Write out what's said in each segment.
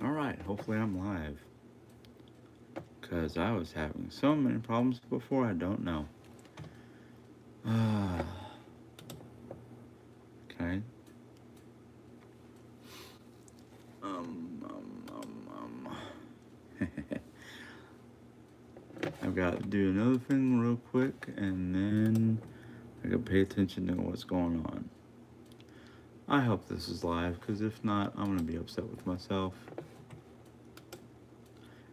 Alright, hopefully I'm live. Because I was having so many problems before, I don't know. Ah, okay. I've got to do another thing real quick, and then I can pay attention to what's going on. I hope this is live, because if not, I'm going to be upset with myself.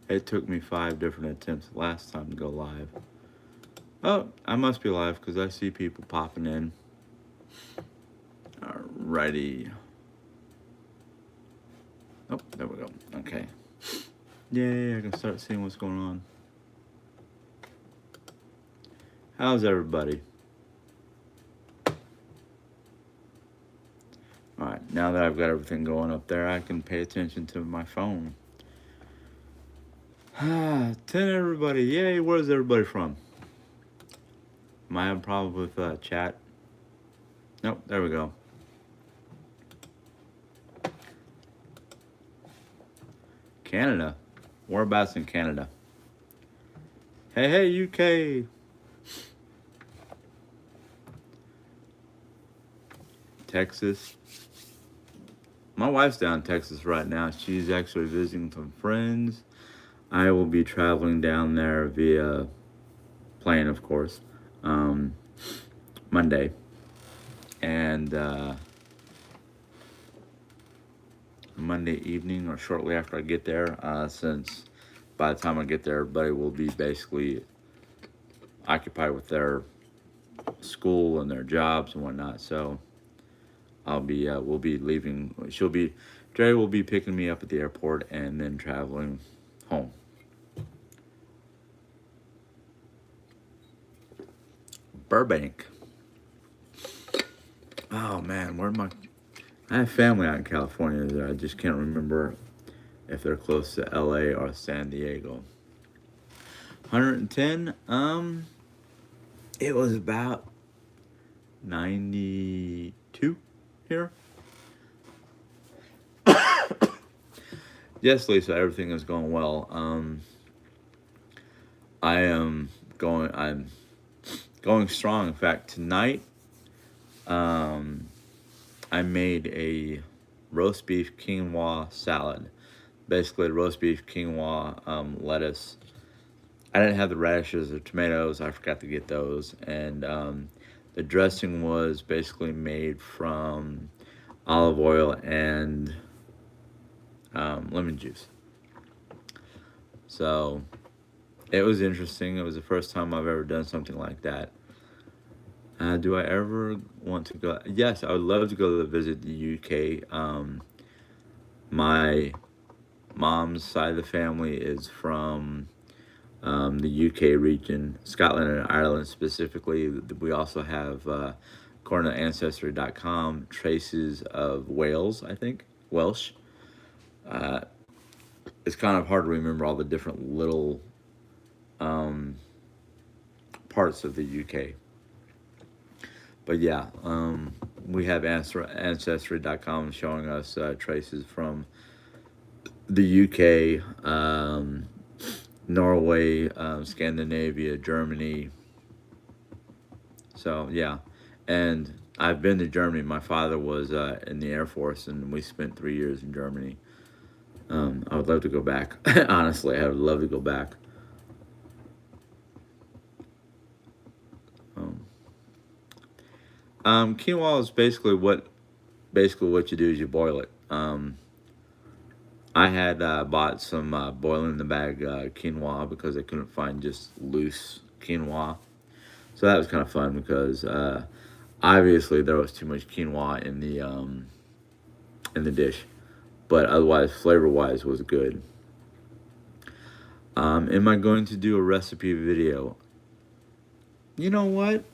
It took me 5 different attempts last time to go live. Oh, I must be live, because I see people popping in. Alrighty. Oh, there we go. Okay. Yay, I can start seeing what's going on. How's everybody? Alright, now that I've got everything going up there, I can pay attention to my phone. 10 everybody. Yay, where's everybody from? Am I having problems with chat? Nope, there we go. Canada. Whereabouts in Canada? Hey, UK. Texas. My wife's down in Texas right now. She's actually visiting some friends. I will be traveling down there via plane, of course, Monday. And Monday evening or shortly after I get there, since by the time I get there, everybody will be basically occupied with their school and their jobs and whatnot. So we'll be leaving. Dre will be picking me up at the airport and then traveling home. Burbank. Oh man, I have family out in California that I just can't remember if they're close to LA or San Diego. 110, it was about 92 here. Yes, Lisa, everything is going well. I'm going strong. In fact, tonight, I made a roast beef quinoa salad. Basically, roast beef quinoa, lettuce. I didn't have the radishes or tomatoes. I forgot to get those. And the dressing was basically made from olive oil and lemon juice. So it was interesting. It was the first time I've ever done something like that. Do I ever want to go? Yes, I would love to go to visit the UK. My mom's side of the family is from the UK region, Scotland and Ireland specifically. We also have, according to Ancestry.com, traces of Wales, I think. Welsh. Uh, it's kind of hard to remember all the different little um, parts of the UK. But yeah, we have Ancestry.com showing us traces from the UK, Norway, Scandinavia, Germany. So yeah, and I've been to Germany. My father was in the Air Force, and we spent 3 years in Germany. I would love to go back. Honestly, I would love to go back. Um, Quinoa is basically what you do is you boil it. I had bought some boiling in the bag quinoa because I couldn't find just loose quinoa. So that was kind of fun because obviously there was too much quinoa in the dish, but otherwise flavor wise was good. Am I going to do a recipe video? You know what?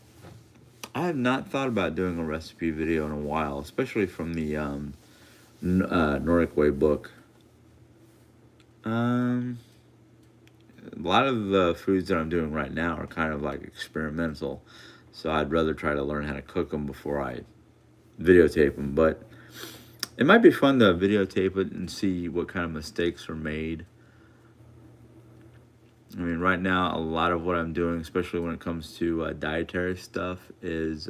I have not thought about doing a recipe video in a while, especially from the Nordic Way book. Um, a lot of the foods that I'm doing right now are kind of like experimental, so I'd rather try to learn how to cook them before I videotape them. But It might be fun to videotape it and see what kind of mistakes are made. I mean, right now, a lot of what I'm doing, especially when it comes to dietary stuff, is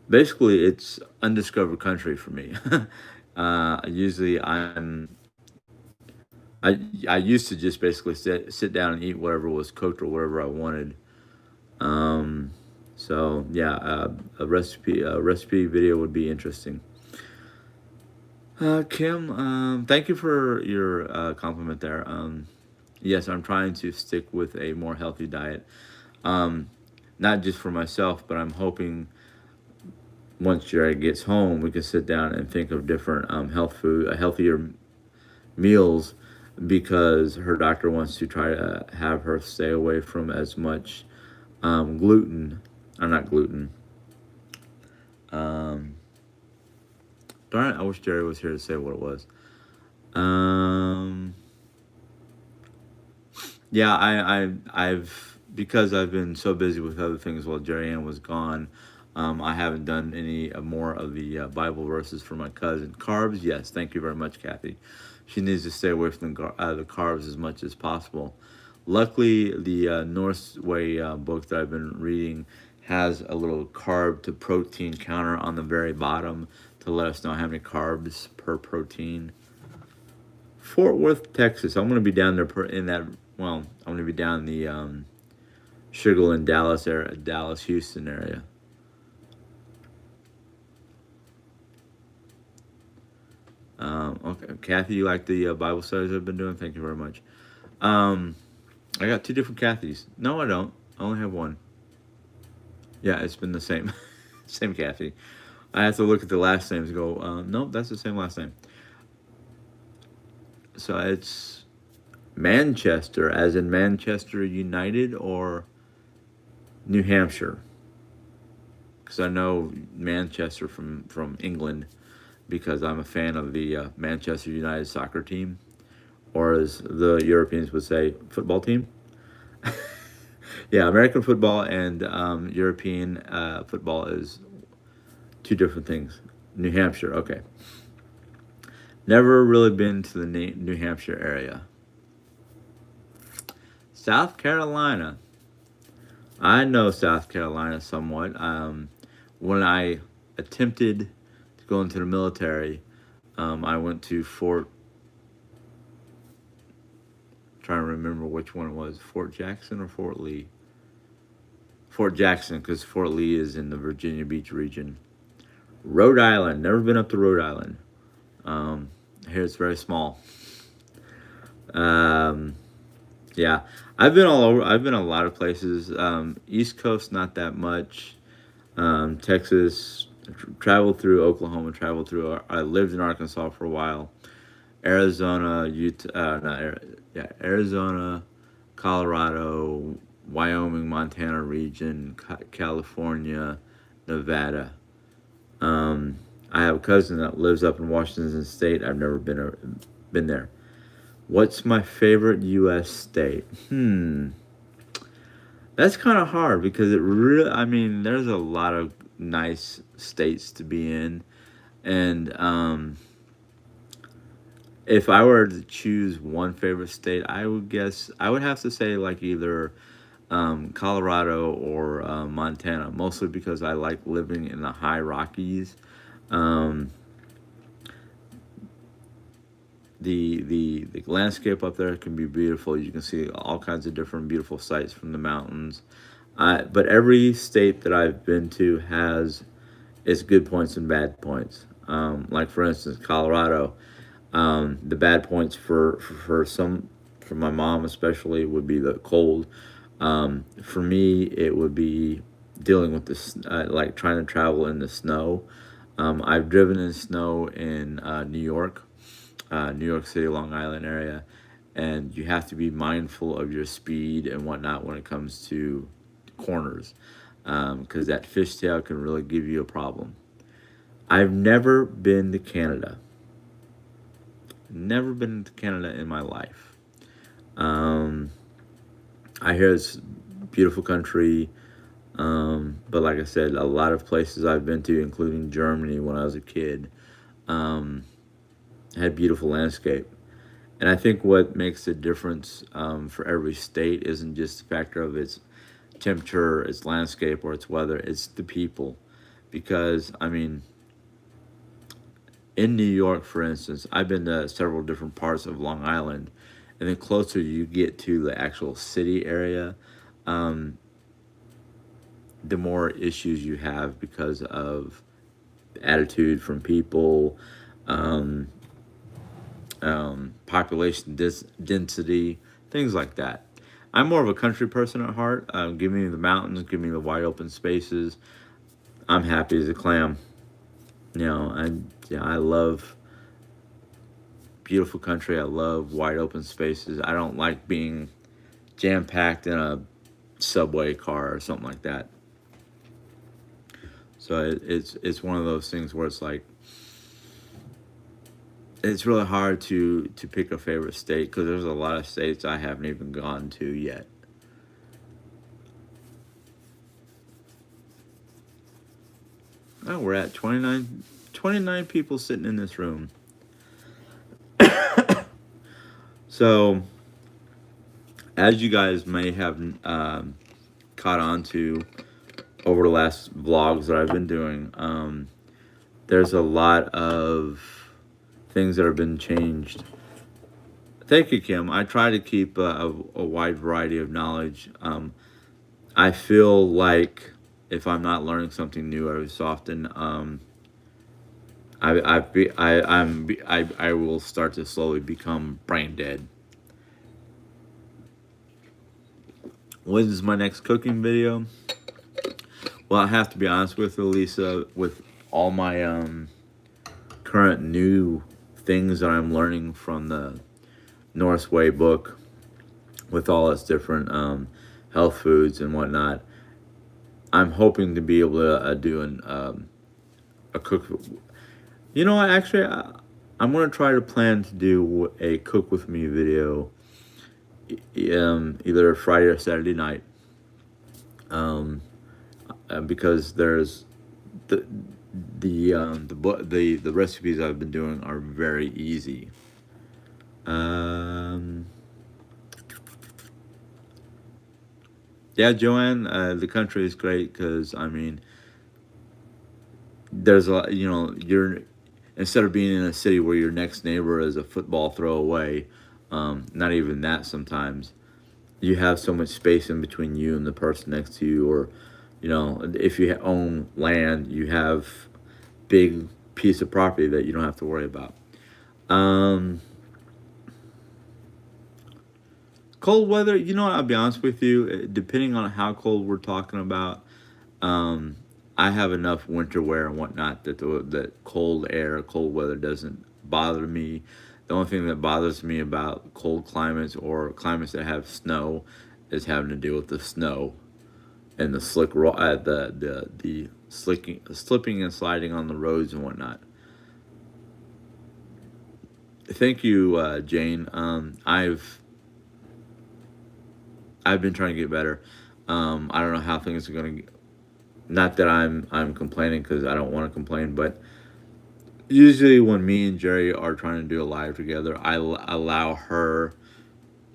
basically it's undiscovered country for me. Usually, I used to just basically sit down and eat whatever was cooked or whatever I wanted. Um, so yeah, a recipe video would be interesting. Kim, thank you for your compliment there. Yes, I'm trying to stick with a more healthy diet. Um, Not just for myself, but I'm hoping once Jared gets home, we can sit down and think of different healthier meals, because her doctor wants to try to have her stay away from as much gluten. I'm not gluten. Um, Darn it! I wish Jerry was here to say what it was. Um, yeah, I've because I've been so busy with other things while Jerry Ann was gone. I haven't done any more of the Bible verses for my cousin. Carbs, yes, thank you very much, Kathy. She needs to stay away from the carbs as much as possible. Luckily, the Northway book that I've been reading has a little carb to protein counter on the very bottom to let us know how many carbs per protein. Fort Worth, Texas. I'm going to be down there in that. Well, I'm going to be down in the Sugarland, Dallas area, Dallas, Houston area. Okay, Kathy, you like the Bible studies I've been doing? Thank you very much. Um, I got two different Kathys. No, I don't. I only have one. Yeah, it's been the same, same Kathy. I have to look at the last names and go, nope, that's the same last name. So it's Manchester, as in Manchester United, or New Hampshire, because I know Manchester from England, because I'm a fan of the Manchester United soccer team, or as the Europeans would say, football team. Yeah, American football and European football is two different things. New Hampshire, okay. Never really been to the New Hampshire area. South Carolina. I know South Carolina somewhat. When I attempted to go into the military, I went to trying to remember which one it was, Fort Jackson or Fort Lee? Fort Jackson, because Fort Lee is in the Virginia Beach region. Rhode Island. Never been up to Rhode Island. Um, Here it's very small. Um, yeah, I've been all over. I've been a lot of places. East Coast, not that much. Texas, traveled through Oklahoma, traveled through. I lived in Arkansas for a while. Arizona, Utah, yeah, Arizona, Colorado, Wyoming, Montana region, California, Nevada. Um, I have a cousin that lives up in Washington State. I've never been there. What's my favorite U.S. state? That's kind of hard because it really. I mean, there's a lot of nice states to be in, and if I were to choose one favorite state, I would guess I would have to say like either Colorado or Montana, mostly because I like living in the high Rockies. Um, the landscape up there can be beautiful. You can see all kinds of different beautiful sights from the mountains. But every state that I've been to has its good points and bad points. Like for instance, Colorado. The bad points for my mom especially would be the cold. For me, it would be dealing with this, like trying to travel in the snow. I've driven in snow in New York City, Long Island area, and you have to be mindful of your speed and whatnot when it comes to corners, because that fishtail can really give you a problem. I've never been to Canada. Never been to Canada in my life. Um, I hear it's a beautiful country, but like I said, a lot of places I've been to, including Germany when I was a kid. Um, had beautiful landscape. And I think what makes the difference for every state isn't just the factor of its temperature, its landscape, or its weather. It's the people. Because, I mean, in New York, for instance, I've been to several different parts of Long Island. And the closer you get to the actual city area, um, the more issues you have because of attitude from people, um, population density, things like that. I'm more of a country person at heart. Give me the mountains, give me the wide open spaces. I'm happy as a clam. I love beautiful country. I love wide open spaces. I don't like being jam packed in a subway car or something like that. So it's one of those things where it's like it's really hard to pick a favorite state because there's a lot of states I haven't even gone to yet. Oh, we're at 29 people sitting in this room. So, as you guys may have caught on to over the last vlogs that I've been doing, there's a lot of things that have been changed. Thank you, Kim. I try to keep a wide variety of knowledge. I feel like if I'm not learning something new every so often, I will start to slowly become brain dead. When is my next cooking video? Well, I have to be honest with you, Lisa. With all my current new things that I'm learning from the North Way book, with all its different health foods and whatnot, I'm hoping to be able to do a cook. You know what? Actually, I'm gonna try to plan to do a cook with me video, either Friday or Saturday night. Because there's the the recipes I've been doing are very easy. Um, yeah, Joanne, the country is great because I mean, there's a lot. You're instead of being in a city where your next neighbor is a football throw away, not even that sometimes. You have so much space in between you and the person next to you, or if you own land, you have big piece of property that you don't have to worry about. Um, Cold weather, I'll be honest with you, depending on how cold we're talking about, um, I have enough winter wear and whatnot that cold air, cold weather doesn't bother me. The only thing that bothers me about cold climates or climates that have snow is having to deal with the snow and the the slipping and sliding on the roads and whatnot. Thank you, Jane. I've been trying to get better. I don't know how things are going to. Not that I'm complaining because I don't want to complain, but usually when me and Jerry are trying to do a live together, allow her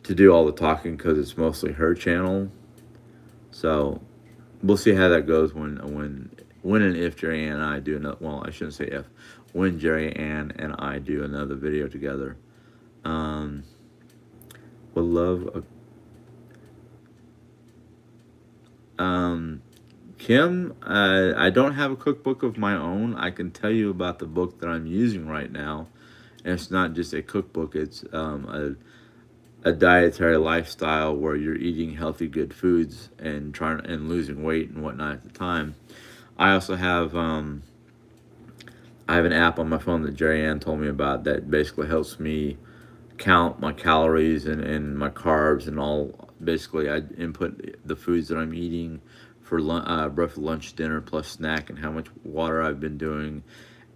to do all the talking because it's mostly her channel. So we'll see how that goes when and if Jerry Ann and I do another. Well, I shouldn't say if. When Jerry Ann and I do another video together. Um, would love Um, Kim, I don't have a cookbook of my own. I can tell you about the book that I'm using right now. And it's not just a cookbook, it's a dietary lifestyle where you're eating healthy, good foods and trying and losing weight and whatnot at the time. I also have an app on my phone that Jerry Ann told me about that basically helps me count my calories and my carbs and all. Basically, I input the foods that I'm eating for breakfast, lunch, dinner, plus snack, and how much water I've been doing,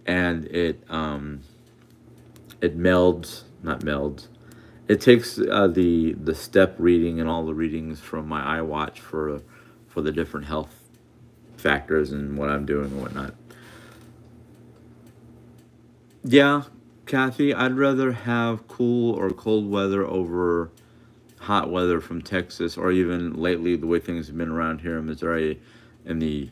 and it melds, not melds. It takes the step reading and all the readings from my iWatch for the different health factors and what I'm doing and whatnot. Yeah, Kathy, I'd rather have cool or cold weather over hot weather from Texas, or even lately the way things have been around here in Missouri, in the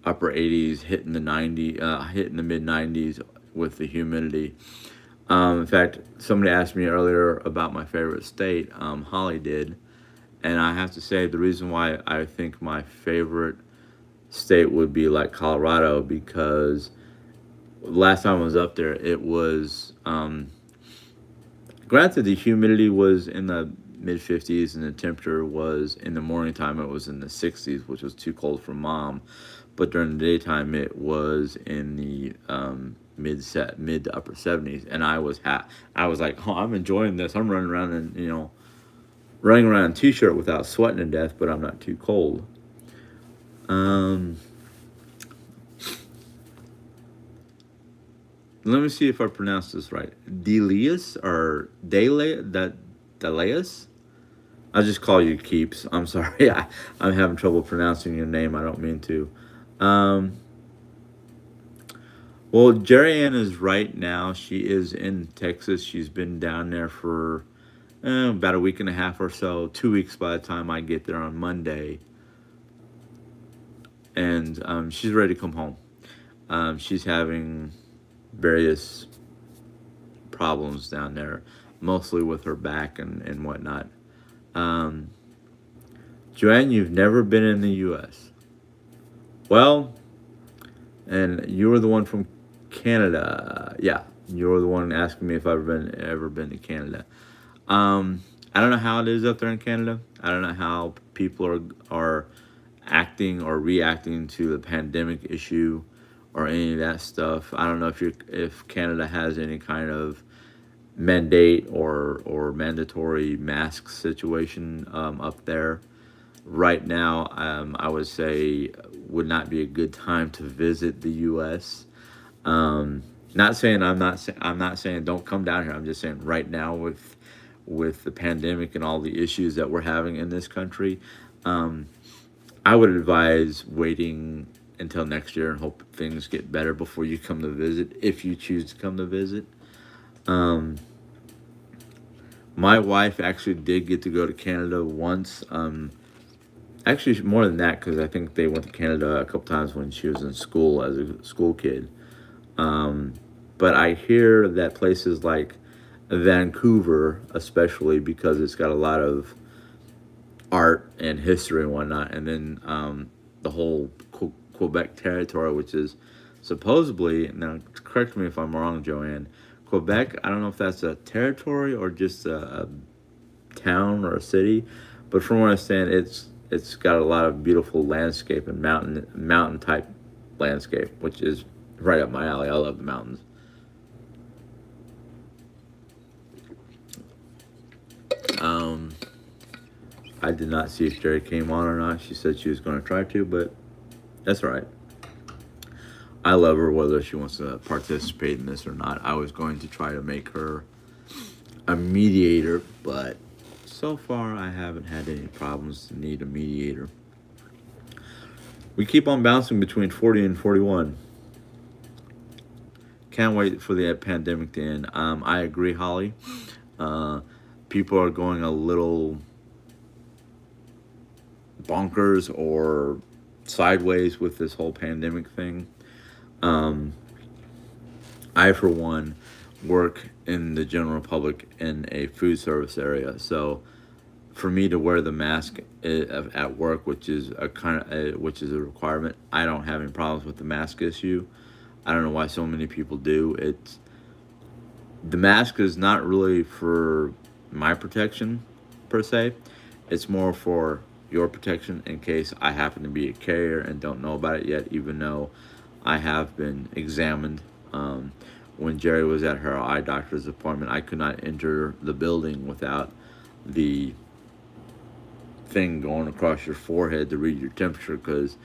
upper 80s, hitting the mid 90s with the humidity. In fact, somebody asked me earlier about my favorite state. Holly did, and I have to say the reason why I think my favorite state would be like Colorado, because last time I was up there, it was granted the humidity was in the mid 50s and the temperature was in the morning time it was in the 60s, which was too cold for mom. But during the daytime, it was in the mid to upper 70s, and I was like, oh, I'm enjoying this. I'm running around and running around in a t-shirt without sweating to death, but I'm not too cold. Um, Let me see if I pronounced this right. Delius or Deleus? I'll just call you Keeps. I'm sorry. I'm having trouble pronouncing your name. I don't mean to. Um, well, Jerry Ann is right now. She is in Texas. She's been down there for about a week and a half or so. 2 weeks by the time I get there on Monday. And she's ready to come home. She's having various problems down there, mostly with her back and whatnot. Um, Joanne, you've never been in the U.S. Well, and you were the one from Canada. Yeah, you were the one asking me if I've ever been to Canada. I don't know how it is up there in Canada. I don't know how people are acting or reacting to the pandemic issue or any of that stuff. I don't know if Canada has any kind of mandate or mandatory mask situation up there right now. I would say would not be a good time to visit the U.S. Not saying I'm not saying don't come down here. I'm just saying right now with the pandemic and all the issues that we're having in this country, um, I would advise waiting until next year and hope things get better before you come to visit, if you choose to come to visit. Um, my wife actually did get to go to Canada once. Actually, more than that, because I think they went to Canada a couple times when she was in school as a school kid. Um, but I hear that places like Vancouver, especially because it's got a lot of art and history and whatnot, and then the whole Quebec territory, which is supposedly, now correct me if I'm wrong, Joanne, Quebec, I don't know if that's a territory or just a town or a city, but from what I understand, it's got a lot of beautiful landscape and mountain type landscape, which is right up my alley. I love the mountains. Um, I did not see if Jerry came on or not. She said she was going to try to, but that's all right. I love her whether she wants to participate in this or not. I was going to try to make her a mediator, but so far I haven't had any problems to need a mediator. We keep on bouncing between 40 and 41. Can't wait for the pandemic to end. I agree, Holly. Uh, People are going a little bonkers or sideways with this whole pandemic thing. Um, I, for one, work in the general public in a food service area, so for me to wear the mask at work, which is a requirement, I don't have any problems with the mask issue. I don't know why so many people do. The mask is not really for my protection per se. It's more for your protection in case I happen to be a carrier and don't know about it yet, even though I have been examined. When Jerry was at her eye doctor's appointment, I could not enter the building without the thing going across your forehead to read your temperature, because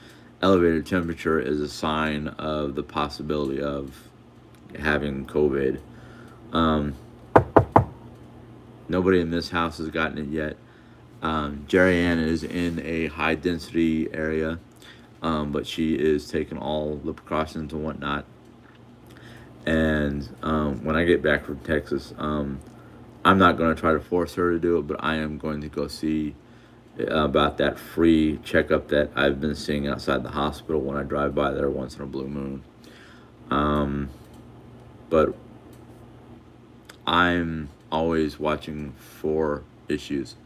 elevated temperature is a sign of the possibility of having COVID. Um, Nobody in this house has gotten it yet. Jerry Ann is in a high density area, but she is taking all the precautions and whatnot. And when I get back from Texas, I'm not going to try to force her to do it, but I am going to go see about that free checkup that I've been seeing outside the hospital when I drive by there once in a blue moon. Um, but I'm always watching for issues.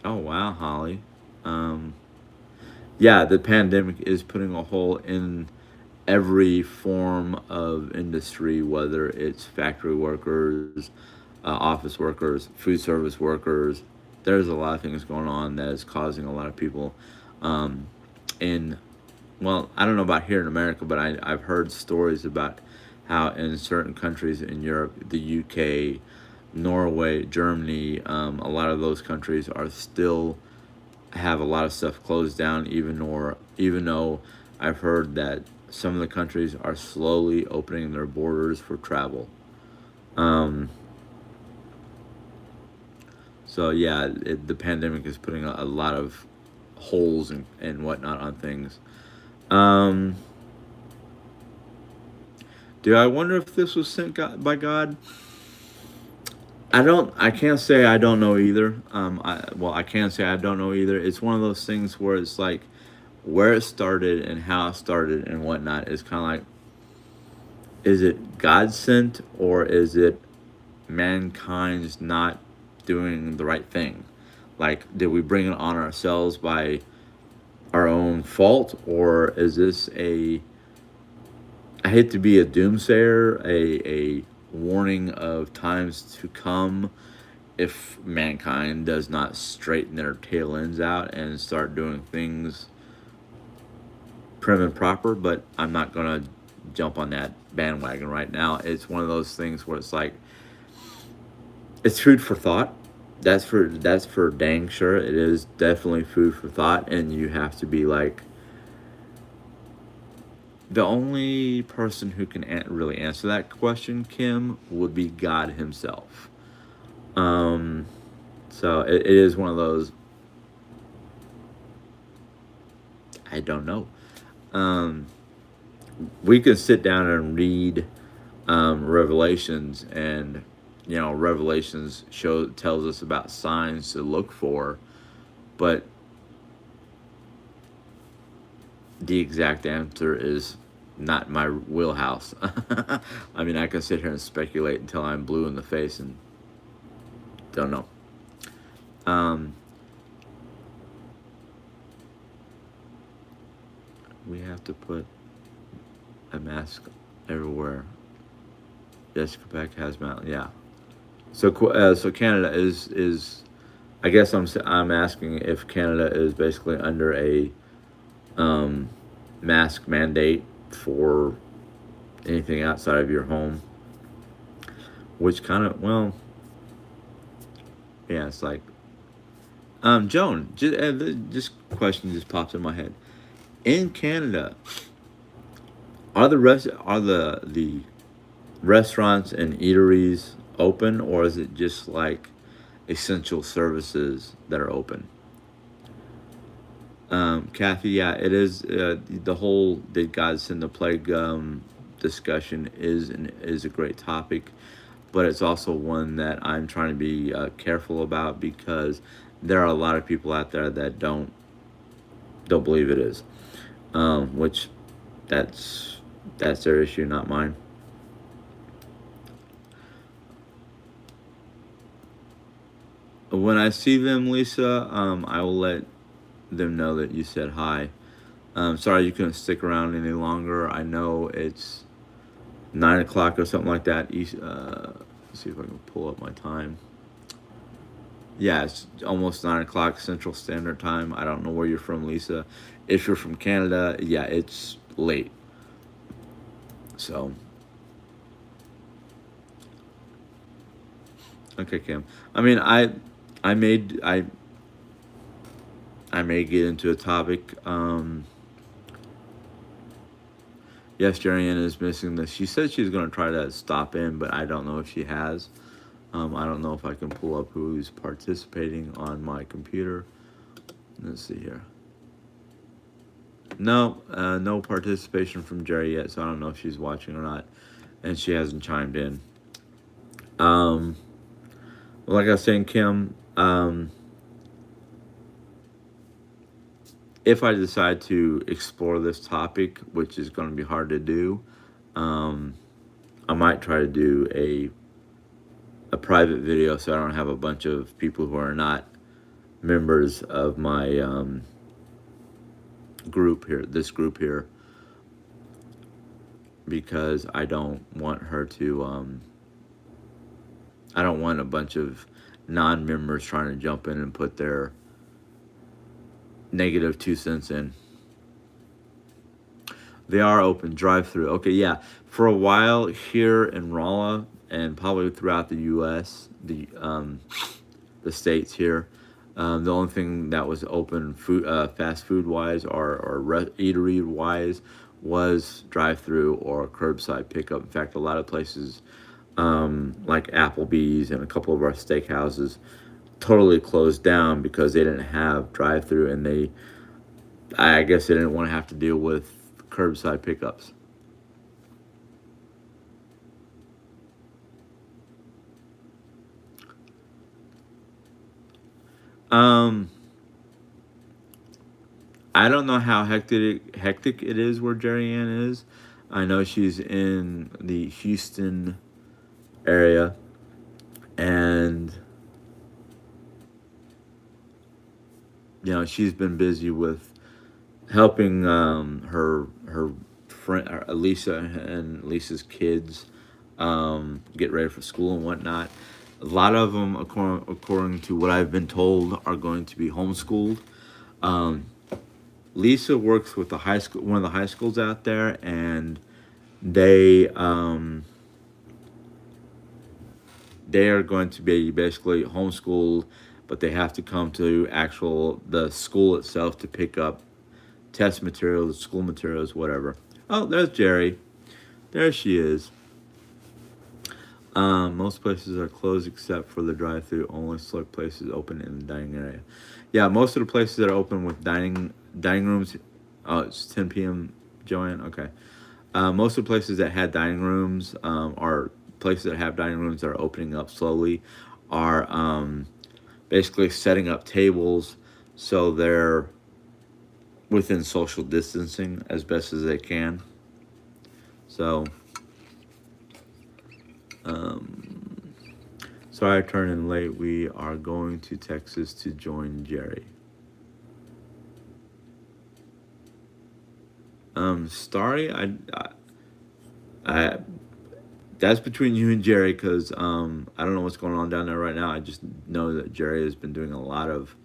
Oh wow, Holly. Um, yeah, the pandemic is putting a hole in every form of industry, whether it's factory workers, office workers, food service workers. There's a lot of things going on that is causing a lot of people um, in, well, I don't know about here in America, but I've heard stories about how in certain countries in Europe, the UK, Norway, Germany, a lot of those countries are still have a lot of stuff closed down, even though I've heard that some of the countries are slowly opening their borders for travel. Um, so yeah, the pandemic is putting a lot of holes and whatnot on things. Um, do I wonder if this was sent by God? I don't. I can't say I don't know either. I can say I don't know either. It's one of those things where it's like where it started and how it started and whatnot is kind of like, is it God sent or is it mankind's not doing the right thing? Like, did we bring it on ourselves by our own fault, or is this a? I hate to be a doomsayer, a warning of times to come if mankind does not straighten their tail ends out and start doing things prim and proper. But I'm not gonna jump on that bandwagon right now. It's one of those things where it's like it's food for thought. That's for dang sure. It is definitely food for thought, and you have to be like the only person who can really answer that question, Kim, would be God Himself. Um, so it is one of those. I don't know. Um, we could sit down and read Revelations, and Revelations tells us about signs to look for, but the exact answer is not my wheelhouse. I mean, I can sit here and speculate until I'm blue in the face and don't know. Um, we have to put a mask everywhere. Jessica Peck has mountain. Yeah. So Canada is. I guess I'm asking if Canada is basically under a um, mask mandate for anything outside of your home, which kind of, well, yeah, it's like Joan. Just question just popped in my head. In Canada, are the restaurants and eateries open, or is it just like essential services that are open? Kathy, yeah, it is. The whole "Did God send the plague" discussion is a great topic, but it's also one that I'm trying to be careful about because there are a lot of people out there that don't believe it is, which that's that's their issue, not mine. When I see them, Lisa, I will let them know that you said hi. Sorry you couldn't stick around any longer. I know it's 9 o'clock or something like that. Let's see if I can pull up my time. Yeah, it's almost 9 o'clock Central Standard Time. I don't know where you're from, Lisa. If you're from Canada, yeah, it's late. So, okay, Kim. I mean, I made I may get into a topic. Yes, Jerianne is missing this. She said she's going to try to stop in, but I don't know if she has. I don't know if I can pull up who's participating on my computer. Let's see here. No, no participation from Jerry yet, so I don't know if she's watching or not, and she hasn't chimed in. Um, like I was saying, Kim, if I decide to explore this topic, which is going to be hard to do, um, I might try to do a private video so I don't have a bunch of people who are not members of my group here, this group here, because I don't want her to. I don't want a bunch of non-members trying to jump in and put their negative 2 cents in. They are open drive-through. Okay, yeah. For a while here in Rolla and probably throughout the U.S., the states here, the only thing that was open food, fast food wise or eatery wise, was drive-through or curbside pickup. In fact, a lot of places like Applebee's and a couple of our steakhouses totally closed down because they didn't have drive-through, and I guess they didn't want to have to deal with curbside pickups. Um, I don't know how hectic it is where Jerry Ann is. I know she's in the Houston area, and she's been busy with helping her friend Lisa and Lisa's kids get ready for school and whatnot. A lot of them, according to what I've been told, are going to be homeschooled. Um, Lisa works with the high school, one of the high schools out there, and they they are going to be basically homeschooled, but they have to come to the school itself to pick up test materials, school materials, whatever. Oh, there's Jerry. There she is. Most places are closed except for the drive-through. Only select places open in the dining area. Yeah, most of the places that are open with dining rooms. Oh, it's 10 p.m. Joanne. Okay. Most of the places that had dining rooms are places that have dining rooms that are opening up slowly. Are basically setting up tables so they're within social distancing as best as they can. So, um, sorry I turned in late. We are going to Texas to join Jerry. Starry, I that's between you and Jerry because I don't know what's going on down there right now. I just know that Jerry has been doing a lot of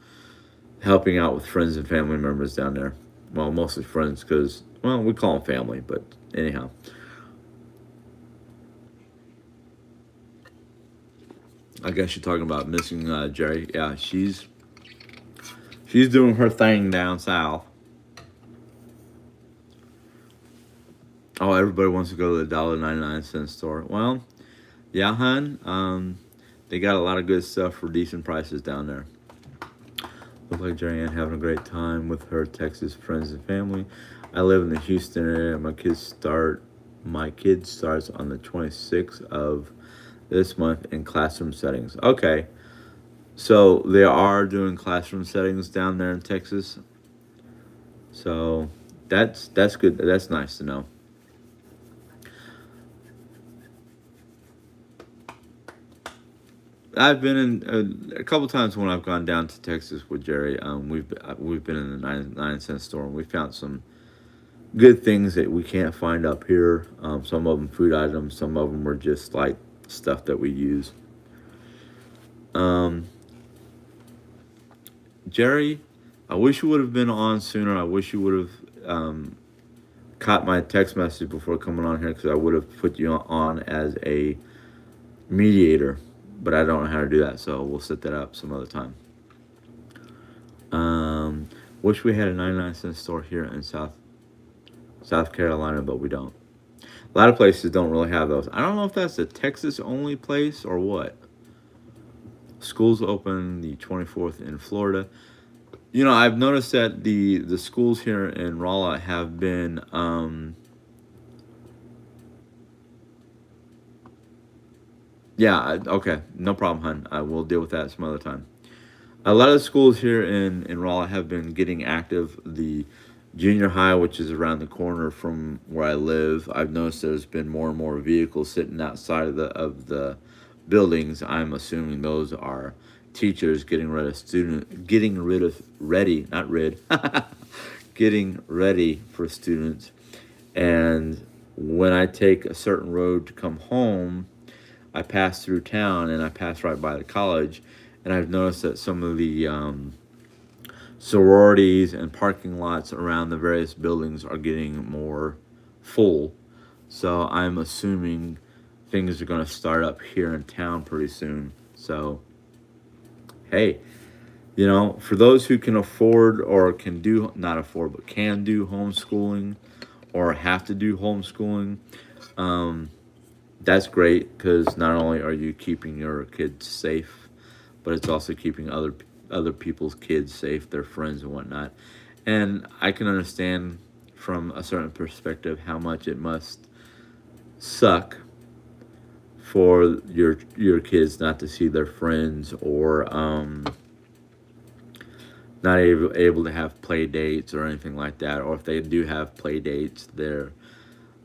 helping out with friends and family members down there. Well, mostly friends because, well, we call them family, but anyhow. I guess you're talking about missing Jerry. Yeah, she's doing her thing down south. Oh, everybody wants to go to the $1.99 store. Well, yeah, hun. They got a lot of good stuff for decent prices down there. Look like Jerry Ann having a great time with her Texas friends and family. I live in the Houston area. My kid starts on the 26th of this month in classroom settings. Okay. So they are doing classroom settings down there in Texas. So that's good. That's nice to know. I've been in a couple times when I've gone down to Texas with Jerry. We've been in the 99 cent store and we found some good things that we can't find up here. Some of them food items, some of them were just like stuff that we use. Um, Jerry, I wish you would have been on sooner. I wish you would have caught my text message before coming on here because I would have put you on as a mediator, but I don't know how to do that, so we'll set that up some other time. Um, Wish we had a 99 cent store here in South Carolina, but we don't. A lot of places don't really have those. I don't know if that's a Texas only place or what. Schools open the 24th in Florida. I've noticed that the schools here in Rolla have been, yeah, okay, no problem, hun. I will deal with that some other time. A lot of the schools here in Raleigh have been getting active. The junior high, which is around the corner from where I live, I've noticed there's been more and more vehicles sitting outside of the buildings. I'm assuming those are teachers getting rid of ready, not rid, getting ready for students. And when I take a certain road to come home, I pass through town and I pass right by the college, and I've noticed that some of the sororities and parking lots around the various buildings are getting more full. So I'm assuming things are going to start up here in town pretty soon. So, hey, for those who can afford or can do, not afford, but can do homeschooling or have to do homeschooling, um, that's great because not only are you keeping your kids safe, but it's also keeping other people's kids safe, their friends and whatnot. And I can understand from a certain perspective how much it must suck for your kids not to see their friends or not able to have play dates or anything like that. Or if they do have play dates, they're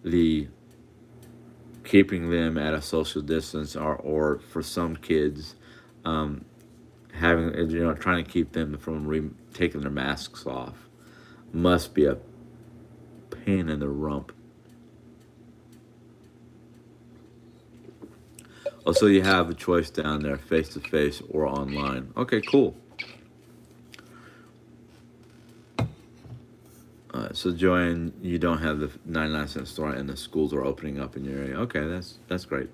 the keeping them at a social distance, or for some kids, um, having trying to keep them from taking their masks off must be a pain in the rump. Also, you have a choice down there, face to face or online. Okay, cool. So Joanne, you don't have the 99-cent store, and the schools are opening up in your area. Okay, that's great.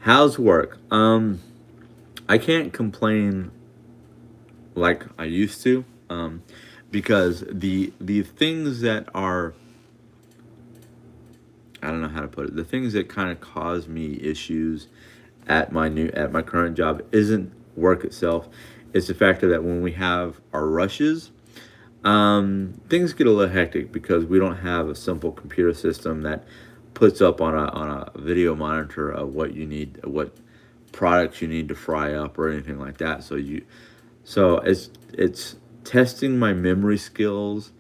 How's work? I can't complain like I used to, because the things that are, I don't know how to put it. The things that kind of cause me issues at my current job isn't work itself. It's the factor that when we have our rushes, things get a little hectic because we don't have a simple computer system that puts up on a video monitor of what you need, what products you need to fry up or anything like that. So it's testing my memory skills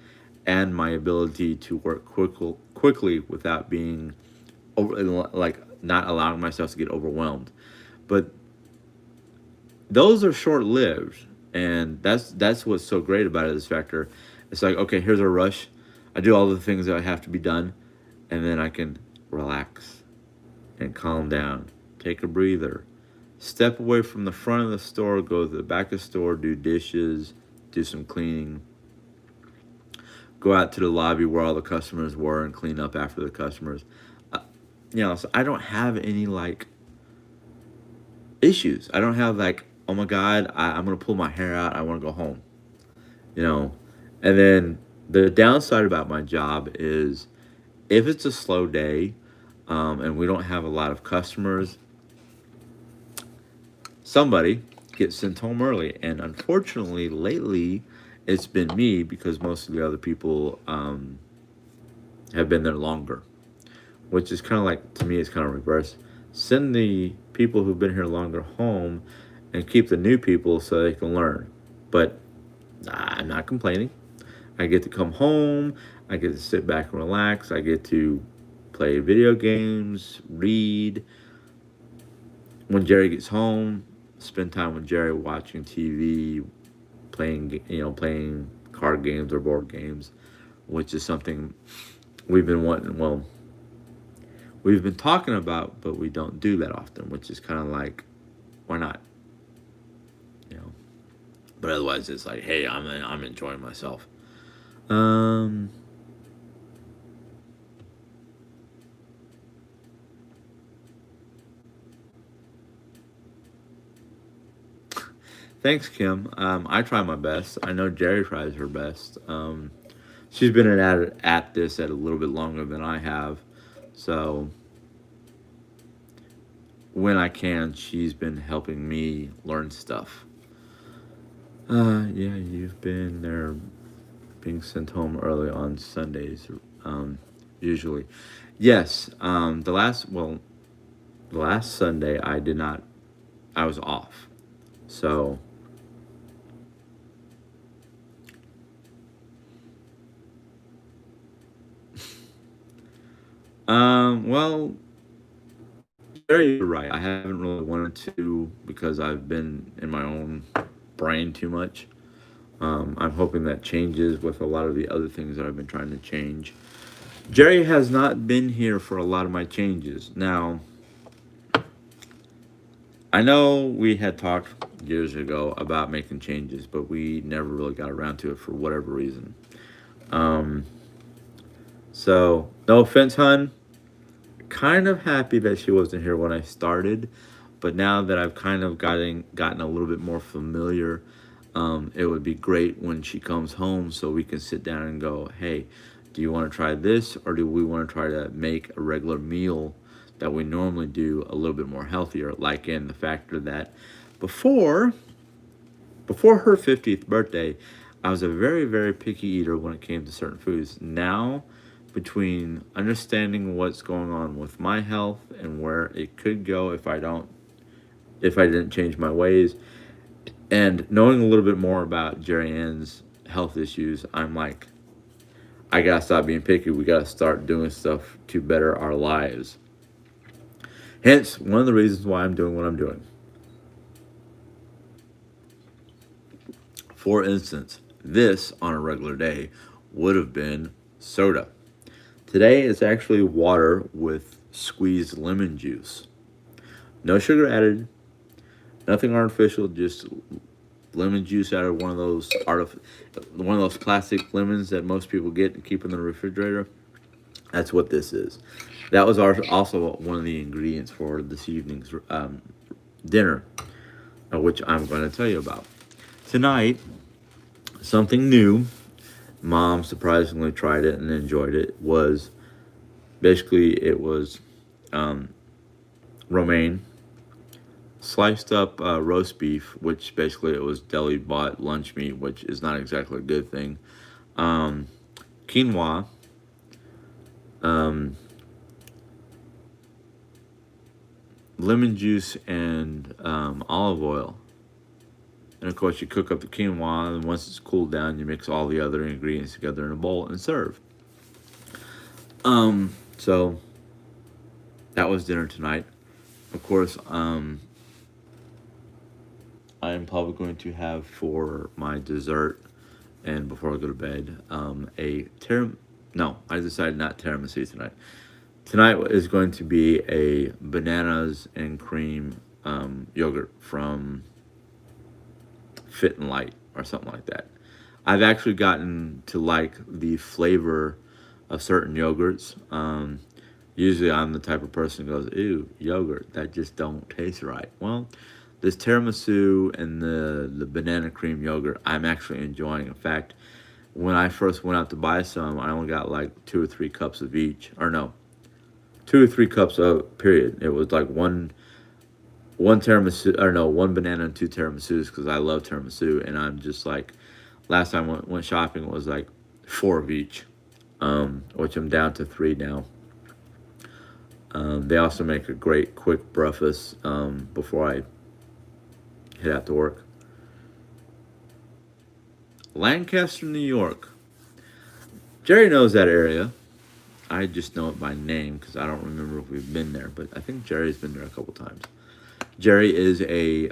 and my ability to work quickly without being over, like not allowing myself to get overwhelmed. But those are short lived, and that's what's so great about it. This factor, it's like, okay, here's a rush. I do all the things that I have to be done, and then I can relax and calm down, take a breather, step away from the front of the store, go to the back of the store, do dishes, do some cleaning, go out to the lobby where all the customers were and clean up after the customers. Uh, so I don't have any like issues. I don't have like, oh my God, I'm gonna pull my hair out. I want to go home. You know, and then the downside about my job is if it's a slow day, and we don't have a lot of customers, somebody gets sent home early. And unfortunately, lately, it's been me because most of the other people have been there longer, which is kind of like, to me, it's kind of reverse. Send the people who've been here longer home and keep the new people so they can learn. But I'm not complaining. I get to come home. I get to sit back and relax. I get to play video games, read. When Jerry gets home, spend time with Jerry watching TV, playing card games or board games, which is something we've been wanting. Well, we've been talking about, but we don't do that often, which is kind of like, why not? You know. But otherwise, it's like, hey, I'm enjoying myself. Um, Thanks, Kim. I try my best. I know Jerry tries her best. She's been at this at a little bit longer than I have, so when I can, she's been helping me learn stuff. Yeah, you've been there being sent home early on Sundays, um, usually. Yes, the last Sunday I did not, I was off. So, well, very right. I haven't really wanted to because I've been in my own brain too much. I'm hoping that changes with a lot of the other things that I've been trying to change. Jerry has not been here for a lot of my changes. Now, I know we had talked years ago about making changes, but we never really got around to it for whatever reason. Um, so, no offense, hun. Kind of happy that she wasn't here when I started, but now that I've kind of gotten a little bit more familiar, it would be great when she comes home so we can sit down and go, hey, do you want to try this, or do we want to try to make a regular meal that we normally do a little bit more healthier? Like in the factor that before before her 50th birthday, I was a very, very picky eater when it came to certain foods. Now, between understanding what's going on with my health and where it could go if I didn't change my ways, and knowing a little bit more about Jerry Ann's health issues, I'm like, I gotta stop being picky. We gotta start doing stuff to better our lives. Hence, one of the reasons why I'm doing what I'm doing. For instance, this on a regular day would have been soda. Today it's actually water with squeezed lemon juice. No sugar added, nothing artificial, just lemon juice out of one of those plastic lemons that most people get and keep in the refrigerator. That's what this is. That was also one of the ingredients for this evening's dinner, which I'm going to tell you about. Tonight, something new. Mom surprisingly tried it and enjoyed it. Was basically it was um, romaine, sliced up roast beef, which basically it was deli bought lunch meat, which is not exactly a good thing. Um, Quinoa, um, lemon juice, and olive oil. And of course, you cook up the quinoa, and once it's cooled down, you mix all the other ingredients together in a bowl and serve. So that was dinner tonight. Of course, I am probably going to have for my dessert and before I go to bed a tiramisu. No, I decided not tiramisu tonight. Tonight is going to be a bananas and cream yogurt from Fit and Light or something like that. I've actually gotten to like the flavor of certain yogurts. Usually, I'm the type of person who goes, "Ew, yogurt, that just don't taste right." Well, this tiramisu and the banana cream yogurt, I'm actually enjoying. In fact, when I first went out to buy some, I only got like 2 or 3 cups of each, or no, 2 or 3 cups of period. It was like one tiramisu, or no, one banana and 2 tiramisus because I love tiramisu, and I'm just like, last time I went shopping it was like four of each, which I'm down to three now. They also make a great quick breakfast before I head out to work. Lancaster, New York. Jerry knows that area. I just know it by name because I don't remember if we've been there, but I think Jerry's been there a couple times. Jerry is a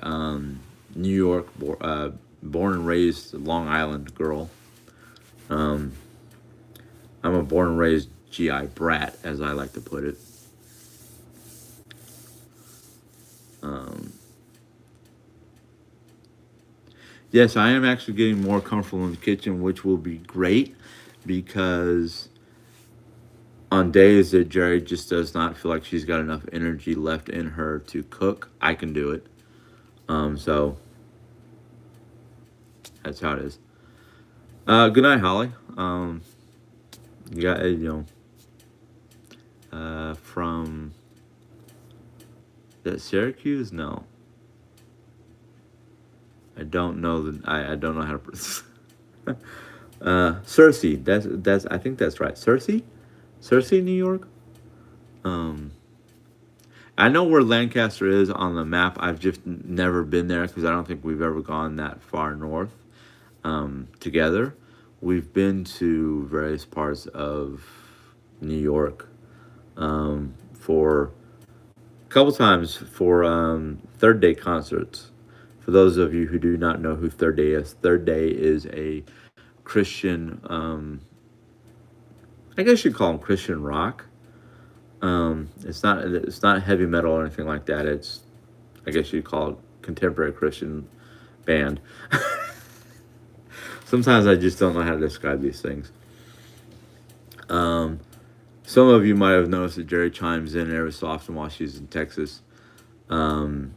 New York, born and raised Long Island girl. Um, I'm a born and raised GI brat, as I like to put it. Um, yes, I am actually getting more comfortable in the kitchen, which will be great because on days that Jerry just does not feel like she's got enough energy left in her to cook, I can do it. So that's how it is. Good night, Holly. You got from that Syracuse? No, I don't know that I don't know how to. Cersei. That's I think that's right. Cersei, Cersei, New York. Um, I know where Lancaster is on the map. I've just never been there because I don't think we've ever gone that far north together. We've been to various parts of New York for a couple times for Third Day concerts. For those of you who do not know who Third Day is, Third Day is a Christian, I guess you'd call them Christian rock. It's not heavy metal or anything like that. It's, I guess you'd call it contemporary Christian band. Sometimes I just don't know how to describe these things. Some of you might have noticed that Jerry chimes in every so often while she's in Texas. Um,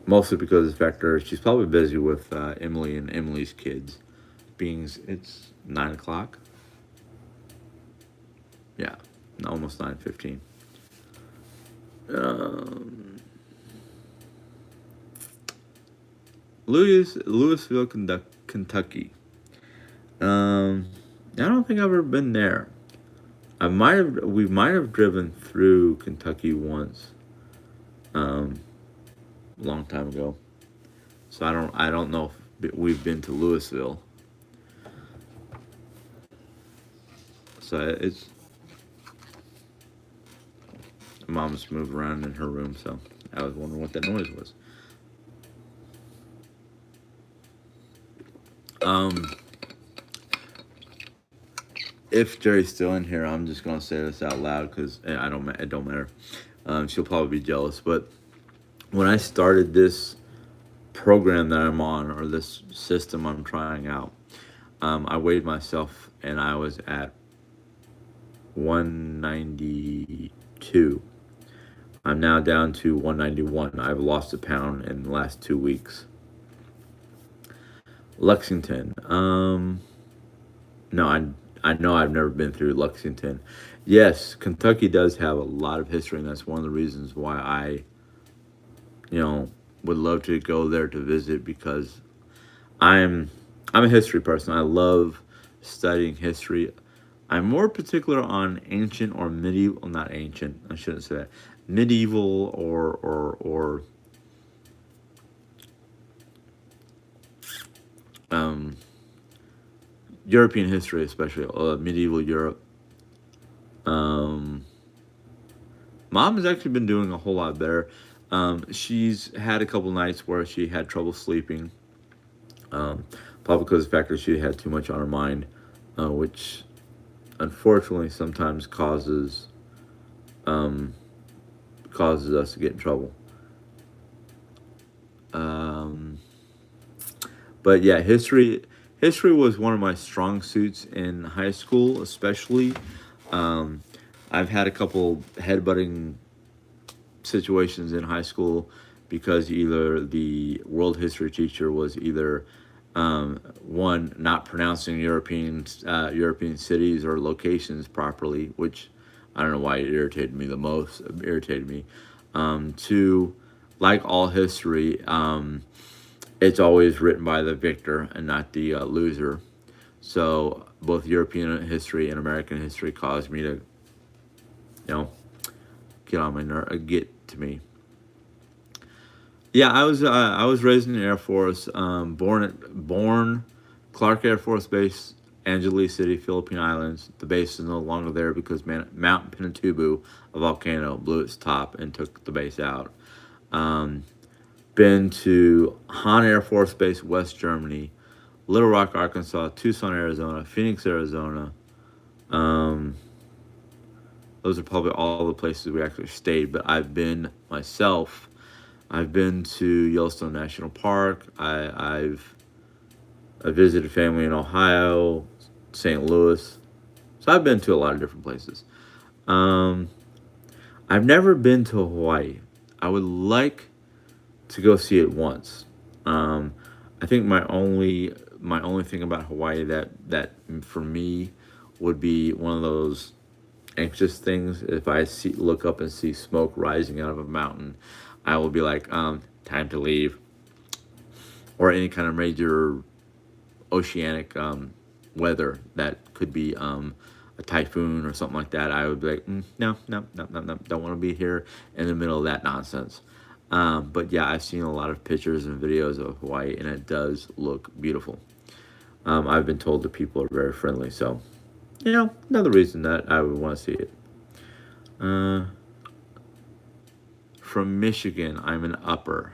Mostly because of the fact that she's probably busy with Emily and Emily's kids. Being it's 9 o'clock. Yeah, almost 9:15. Um, Louisville, Kentucky. I don't think I've ever been there. We might have driven through Kentucky once, um, a long time ago. So I don't know if we've been to Louisville. So it's mom's moved around in her room, so I was wondering what that noise was. Um, if Jerry's still in here, I'm just gonna say this out loud because it don't matter. She'll probably be jealous, but when I started this program that I'm on or this system I'm trying out, I weighed myself and I was at 192. I'm now down to 191. I've lost a pound in the last 2 weeks. Lexington. No, I know I've never been through Lexington. Yes, Kentucky does have a lot of history, and that's one of the reasons why I, would love to go there to visit because I'm I'm a history person. I love studying history. I'm more particular on ancient or medieval, well, not ancient. I shouldn't say that. Medieval or um, European history, especially medieval Europe. Um, Mom has actually been doing a whole lot better. She's had a couple nights where she had trouble sleeping, um, probably because of the fact that she had too much on her mind, which unfortunately sometimes um, causes us to get in trouble. Um, but yeah, history was one of my strong suits in high school, especially. Um, I've had a couple headbutting situations in high school because either the world history teacher was either one not pronouncing European cities or locations properly, which I don't know why it irritated me the most. It irritated me. Two, like all history, it's always written by the victor and not the loser. So both European history and American history caused me to, know, get on my get to me. Yeah, I was raised in the Air Force, born Clark Air Force Base, Angeles City, Philippine Islands. The base is no longer there because Mount Pinatubo, a volcano, blew its top and took the base out. Um, Been to Han Air Force Base, West Germany, Little Rock, Arkansas, Tucson, Arizona, Phoenix, Arizona. Um, those are probably all the places we actually stayed. But I've been myself. I've been to Yellowstone National Park. I visited family in Ohio, St. Louis. So I've been to a lot of different places. Um, I've never been to Hawaii. I would like to go see it once. Um, I think my only thing about Hawaii that for me would be one of those anxious things. If I look up and see smoke rising out of a mountain, I will be like, time to leave. or any kind of major oceanic weather that could be a typhoon or something like that, I would be like, no, no, no, no, no, don't want to be here in the middle of that nonsense. But yeah, I've seen a lot of pictures and videos of Hawaii, and it does look beautiful. I've been told the people are very friendly, so another reason that I would want to see it. Uh, from Michigan, I'm an upper.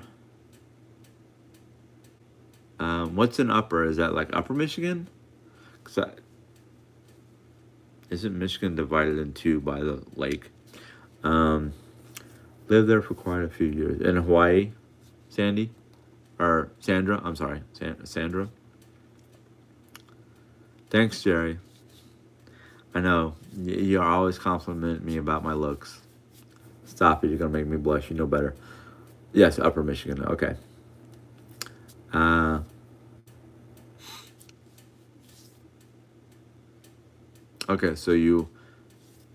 What's an upper? Is that like Upper Michigan? Cause isn't Michigan divided in two by the lake? Um, Lived there for quite a few years. In Hawaii, Sandy? Or Sandra? I'm sorry, Sandra. Thanks, Jerry. I know. You always compliment me about my looks. Stop it. You're going to make me blush. You know better. Yes, Upper Michigan. Okay. Uh, okay, so you.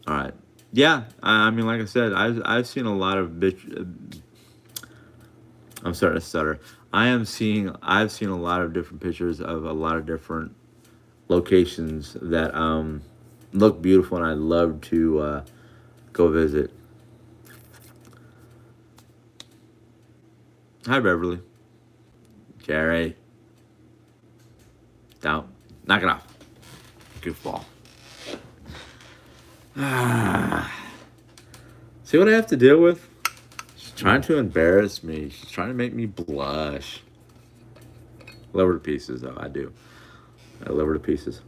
All right. Yeah, I mean, like I said, I've seen a lot of bitch. I'm starting to stutter. I've seen a lot of different pictures of a lot of different locations that look beautiful, and I'd love to go visit. Hi, Beverly. Jerry. Down. Knock it off. Goofball. See what I have to deal with? She's trying to embarrass me. She's trying to make me blush. Love her to pieces, though. I do. I love her to pieces.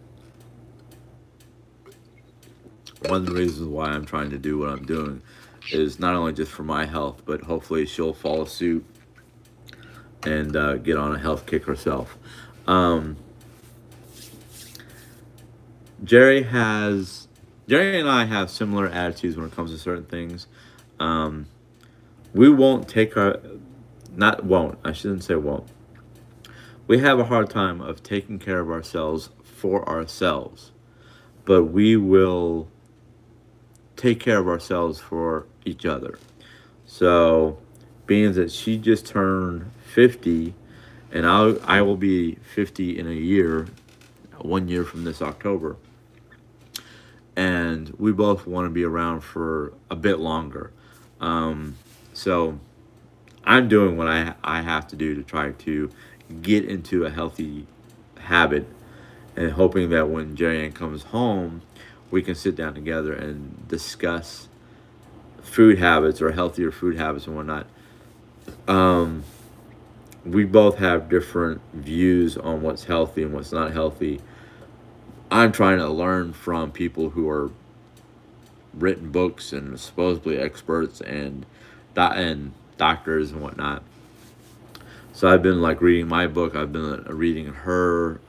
One of the reasons why I'm trying to do what I'm doing is not only just for my health, but hopefully she'll follow suit and get on a health kick herself. Um, Jerry has Jerry and I have similar attitudes when it comes to certain things. Um, we won't take our not won't I shouldn't say won't. We have a hard time of taking care of ourselves for ourselves, but we will take care of ourselves for each other. So, being that she just turned 50, and I will be 50 in a year, 1 year from this October, and we both want to be around for a bit longer. Um, so I'm doing what I have to do to try to get into a healthy habit, and hoping that when Jerry Ann comes home, we can sit down together and discuss food habits or healthier food habits and whatnot. Um, we both have different views on what's healthy and what's not healthy. I'm trying to learn from people who are written books and supposedly experts and doctors and whatnot. So I've been like reading my book. I've been reading her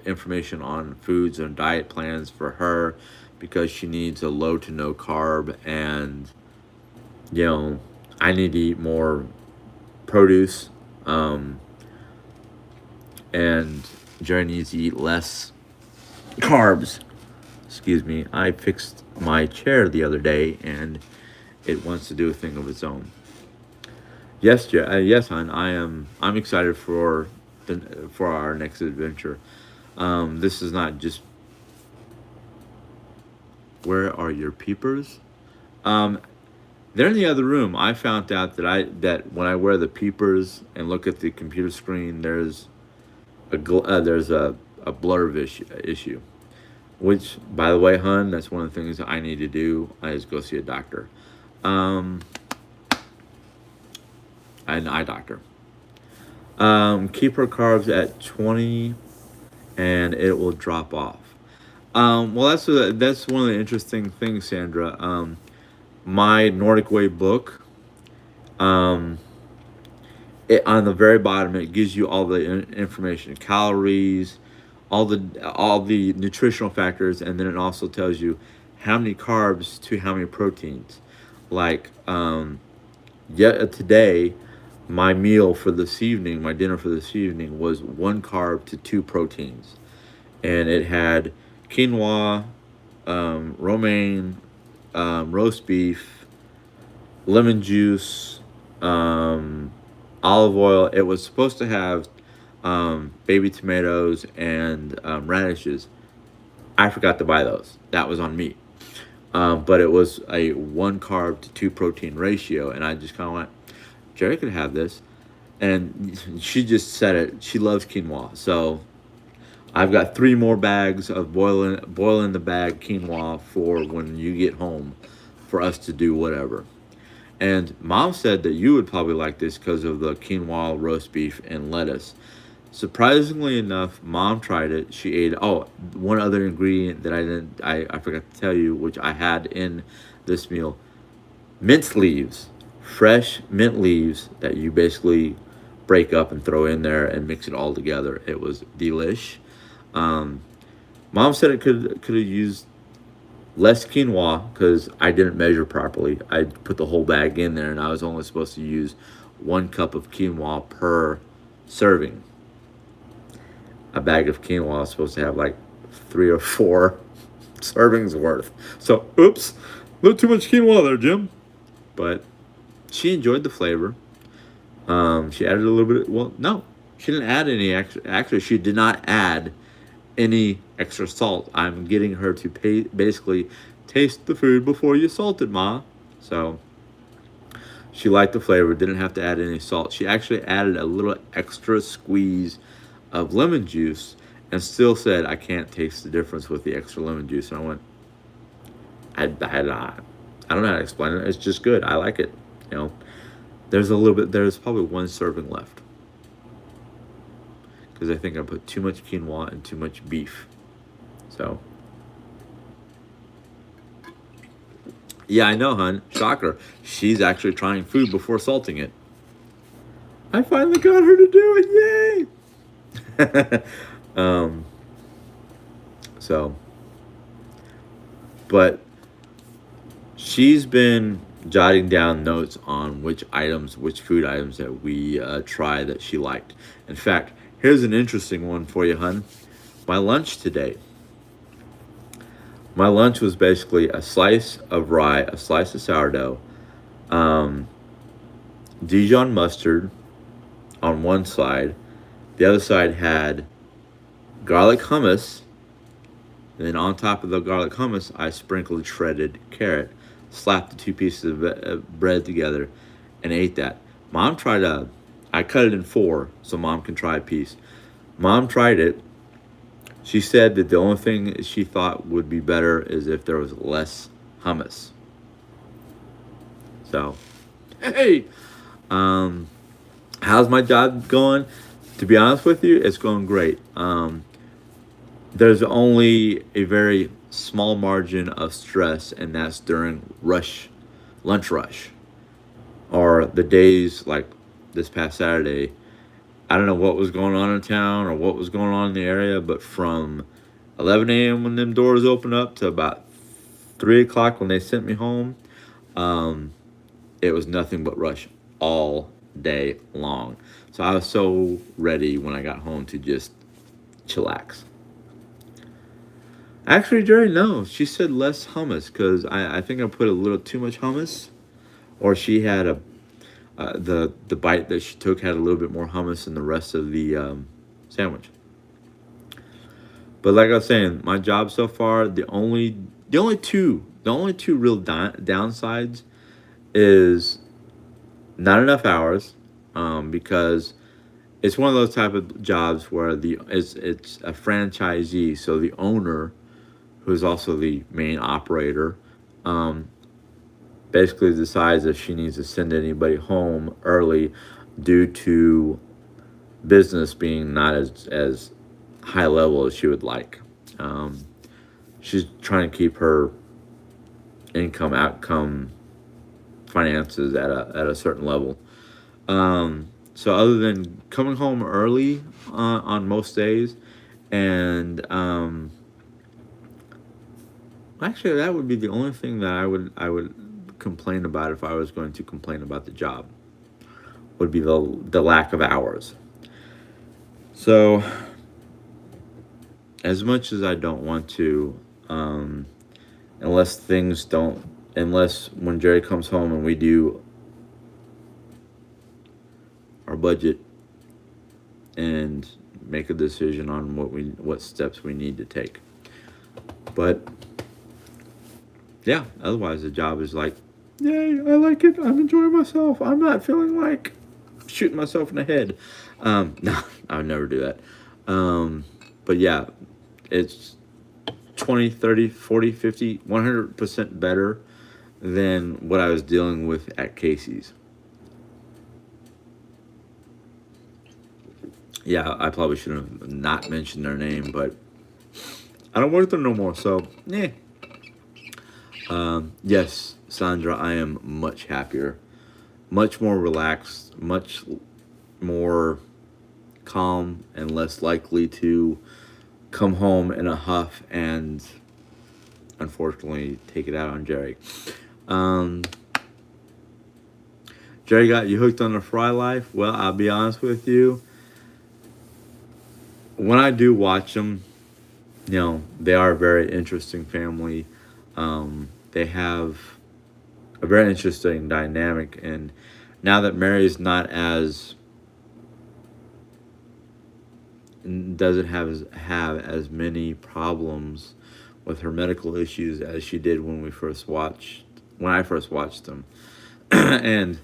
information on foods and diet plans for her because she needs a low to no carb, and you know I need to eat more produce, um, and Jerry needs to eat less carbs. Excuse me. I fixed my chair the other day, and it wants to do a thing of its own. Yes, yes, hon. I'm excited for our next adventure. This is not just where are your peepers? Um, they're in the other room. I found out that when I wear the peepers and look at the computer screen, there's a issue. Which, by the way, hun, that's one of the things I need to do. Is go see a doctor, um, an eye doctor. Keep her carbs at 20, and it will drop off. Well, that's one of the interesting things, Sandra. My Nordic Way book, um, on the very bottom, it gives you all the information, calories, all the nutritional factors, and then it also tells you how many carbs to how many proteins. Like, yet today, my dinner for this evening was one carb to two proteins, and it had quinoa, romaine, roast beef, lemon juice, olive oil. It was supposed to have baby tomatoes and radishes. I forgot to buy those. That was on me. But it was a one carb to two protein ratio, and I just kind of went, Jerry could have this, and she just said it. She loves quinoa, so I've got three more bags of boiling the bag quinoa for when you get home, for us to do whatever. And mom said that you would probably like this because of the quinoa, roast beef, and lettuce. Surprisingly enough, mom tried it. She ate. Oh, one other ingredient that I didn't. I forgot to tell you, which I had in this meal: mint leaves, fresh mint leaves that you basically break up and throw in there and mix it all together. It was delish. Um, Mom said it could have used less quinoa because I didn't measure properly. I put the whole bag in there, and I was only supposed to use 1 cup of quinoa per serving. A bag of quinoa is supposed to have like 3 or 4 servings worth. So, oops, a little too much quinoa there, Jim. But she enjoyed the flavor. She added a little bit. Well, no, she didn't add any extra. Actually, she did not add any extra salt. I'm getting her to basically taste the food before you salt it, Ma. So she liked the flavor, didn't have to add any salt. She actually added a little extra squeeze of lemon juice and still said, I can't taste the difference with the extra lemon juice. And I went, I don't know how to explain it. It's just good. I like it. You know, there's probably one serving left because I think I put too much quinoa and too much beef. So, yeah, I know, hun. Shocker. She's actually trying food before salting it. I finally got her to do it. Yay! um, so, but she's been jotting down notes on which food items that we try that she liked. In fact, here's an interesting one for you, hun. My lunch today. My lunch was basically a slice of rye, a slice of sourdough, um, Dijon mustard on one side. The other side had garlic hummus. And then on top of the garlic hummus, I sprinkled shredded carrot, slapped the two pieces of bread together, and ate that. I cut it in 4 so mom can try a piece. Mom tried it. She said that the only thing she thought would be better is if there was less hummus. So, hey, um, how's my job going? To be honest with you, it's going great. There's only a very small margin of stress, and that's during lunch rush, or the days like this past Saturday. I don't know what was going on in town or what was going on in the area, but from 11 a.m. when them doors opened up to about 3 o'clock when they sent me home, um, it was nothing but rush all day long. So I was so ready when I got home to just chillax. Actually, Jerry, no. She said less hummus because I think I put a little too much hummus, or she had the bite that she took had a little bit more hummus than the rest of the sandwich. But like I was saying, my job so far, the only two real downsides is not enough hours, because it's one of those type of jobs where it's a franchisee, so the owner, who is also the main operator, um, basically decides if she needs to send anybody home early due to business being not as high level as she would like. Um, she's trying to keep her income outcome finances at a certain level. So other than coming home early on most days, and actually that would be the only thing that I would complain about if I was going to complain about the job, would be the lack of hours. So as much as I don't want to, um, unless things don't, unless when Jerry comes home and we do our budget and make a decision on what steps we need to take. But yeah, otherwise the job is like, yay, I like it. I'm enjoying myself. I'm not feeling like shooting myself in the head. No, I would never do that. But yeah, it's 20, 30, 40, 50, 100% better than what I was dealing with at Casey's. Yeah, I probably should have not mentioned their name, but I don't work there no more. So, yeah. Yes, Sandra, I am much happier, much more relaxed, much more calm, and less likely to come home in a huff and unfortunately take it out on Jerry. Um, Jerry got you hooked on the fry life. Well, I'll be honest with you. When I do watch them, they are a very interesting family. They have a very interesting dynamic, and now that Mary's not as doesn't have as many problems with her medical issues as she did when I first watched them, and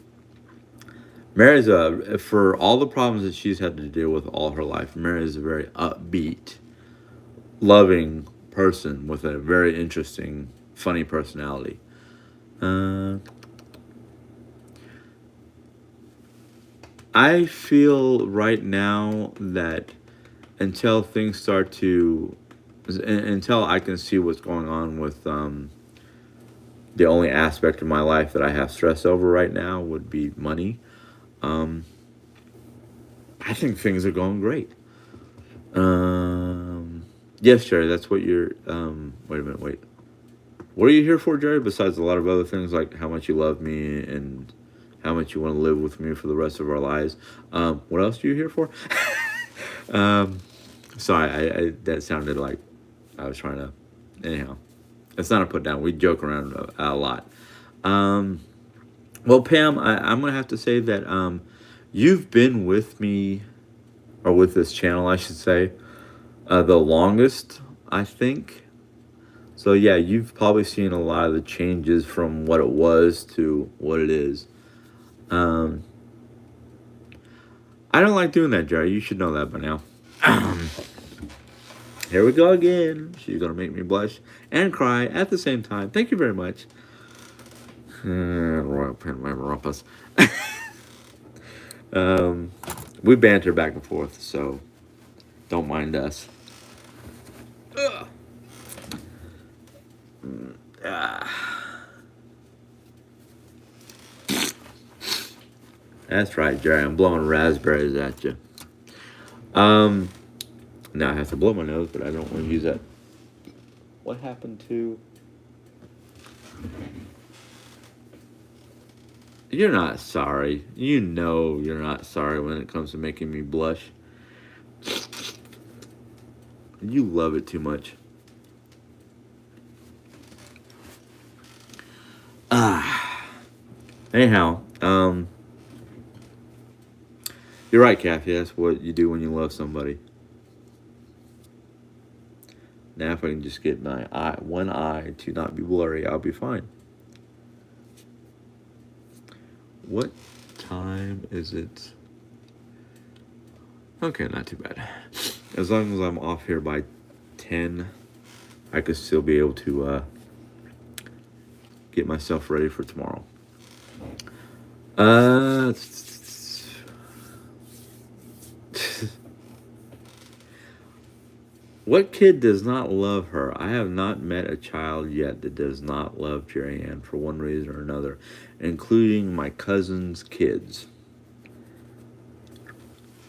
Mary's for all the problems that she's had to deal with all her life. Mary's a very upbeat, loving person with a very interesting, funny personality. Uh, I feel right now that until things start to, until I can see what's going on with the only aspect of my life that I have stress over right now would be money. Um, I think things are going great. Yes, Jerry, that's what you're. Wait a minute, wait. What are you here for, Jerry? Besides a lot of other things like how much you love me and how much you want to live with me for the rest of our lives. What else are you here for? um, sorry, I that sounded like I was trying to. Anyhow, it's not a put down. We joke around a lot. Um, well, Pam, I'm gonna have to say that you've been with me or with this channel, I should say, the longest, I think. So yeah, you've probably seen a lot of the changes from what it was to what it is. Um, I don't like doing that, Jerry. You should know that by now. Here we go again. She's gonna make me blush and cry at the same time. Thank you very much. Royal Pen, my rumpus. um, we banter back and forth, so don't mind us. Ugh. Ah. That's right, Jerry. I'm blowing raspberries at you. Now I have to blow my nose, but I don't want to use that. What happened to? You're not sorry. You know you're not sorry when it comes to making me blush. You love it too much. Ah. Anyhow, you're right, Kathy. That's what you do when you love somebody. Now, if I can just get my one eye to not be blurry, I'll be fine. What time is it? Okay, not too bad. As long as I'm off here by 10, I could still be able to get myself ready for tomorrow. What kid does not love her? I have not met a child yet that does not love Jerry Ann for one reason or another, including my cousin's kids.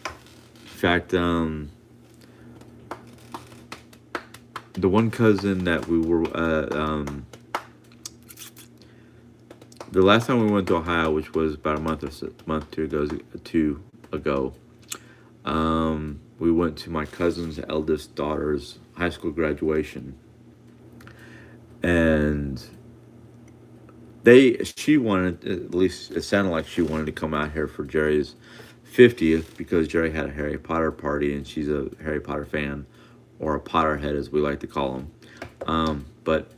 In fact, the one cousin that we were, the last time we went to Ohio, which was about a month or two ago, we went to my cousin's eldest daughter's high school graduation, and she wanted, at least it sounded like she wanted to come out here for Jerry's 50th because Jerry had a Harry Potter party and she's a Harry Potter fan, or a Potterhead as we like to call them. But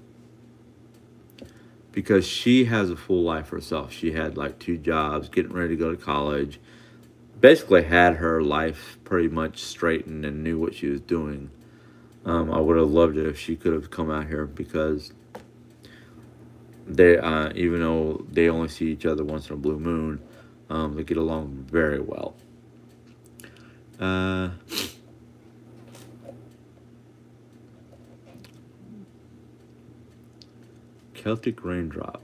because she has a full life herself, she had like two jobs, getting ready to go to college, basically had her life pretty much straightened and knew what she was doing. I would have loved it if she could have come out here because they, even though they only see each other once in a blue moon, they get along very well. Uh, Celtic Raindrop.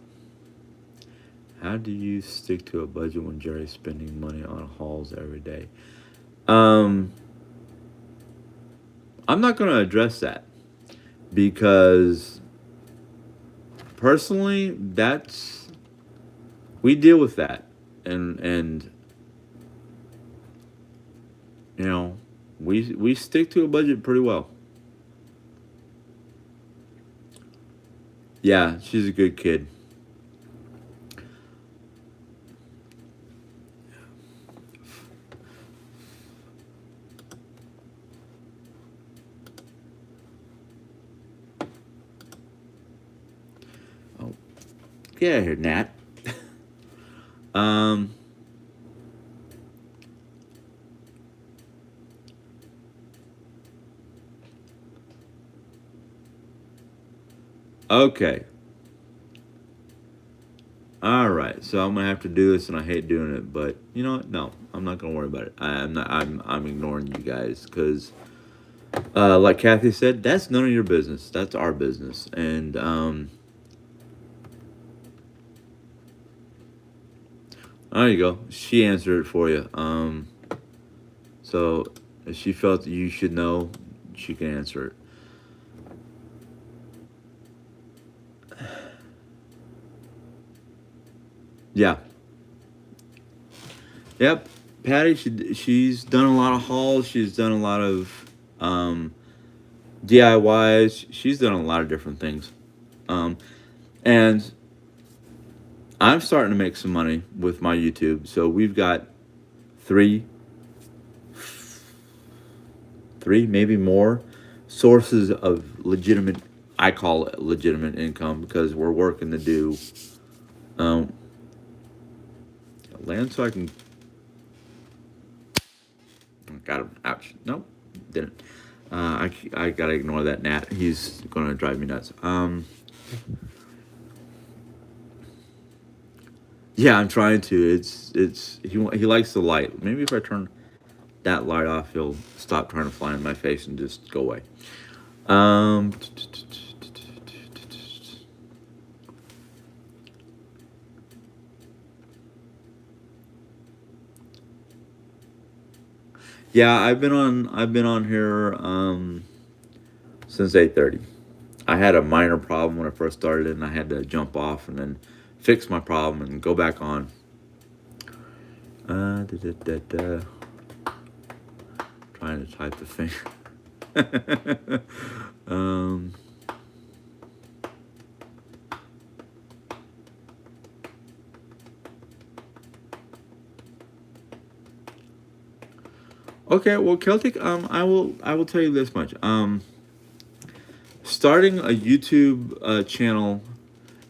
How do you stick to a budget when Jerry's spending money on hauls every day? Um, I'm not going to address that because personally, that's we deal with that, and you know, we stick to a budget pretty well. Yeah, she's a good kid. Oh, get out of here, Nat. Um, okay. All right, so I'm gonna have to do this, and I hate doing it, but you know what? No, I'm not gonna worry about it. I'm not. I'm ignoring you guys because, like Kathy said, that's none of your business. That's our business, and there you go. She answered it for you. So if she felt that you should know, she can answer it. Yeah. Yep. Patty, she's done a lot of hauls. She's done a lot of um, DIYs. She's done a lot of different things. Um, and I'm starting to make some money with my YouTube. So we've got three, three, maybe more sources of legitimate, I call it legitimate income because we're working to do um, land so I can, got him, ouch, nope, didn't. I gotta ignore that gnat. He's gonna drive me nuts. Yeah, I'm trying to. He likes the light. Maybe if I turn that light off, he'll stop trying to fly in my face and just go away. Um, yeah, I've been on here since 8:30. I had a minor problem when I first started, and I had to jump off and then fix my problem and go back on. Da, da, da, da. Trying to type the thing. um, okay, well, Celtic. I will tell you this much. Starting a YouTube channel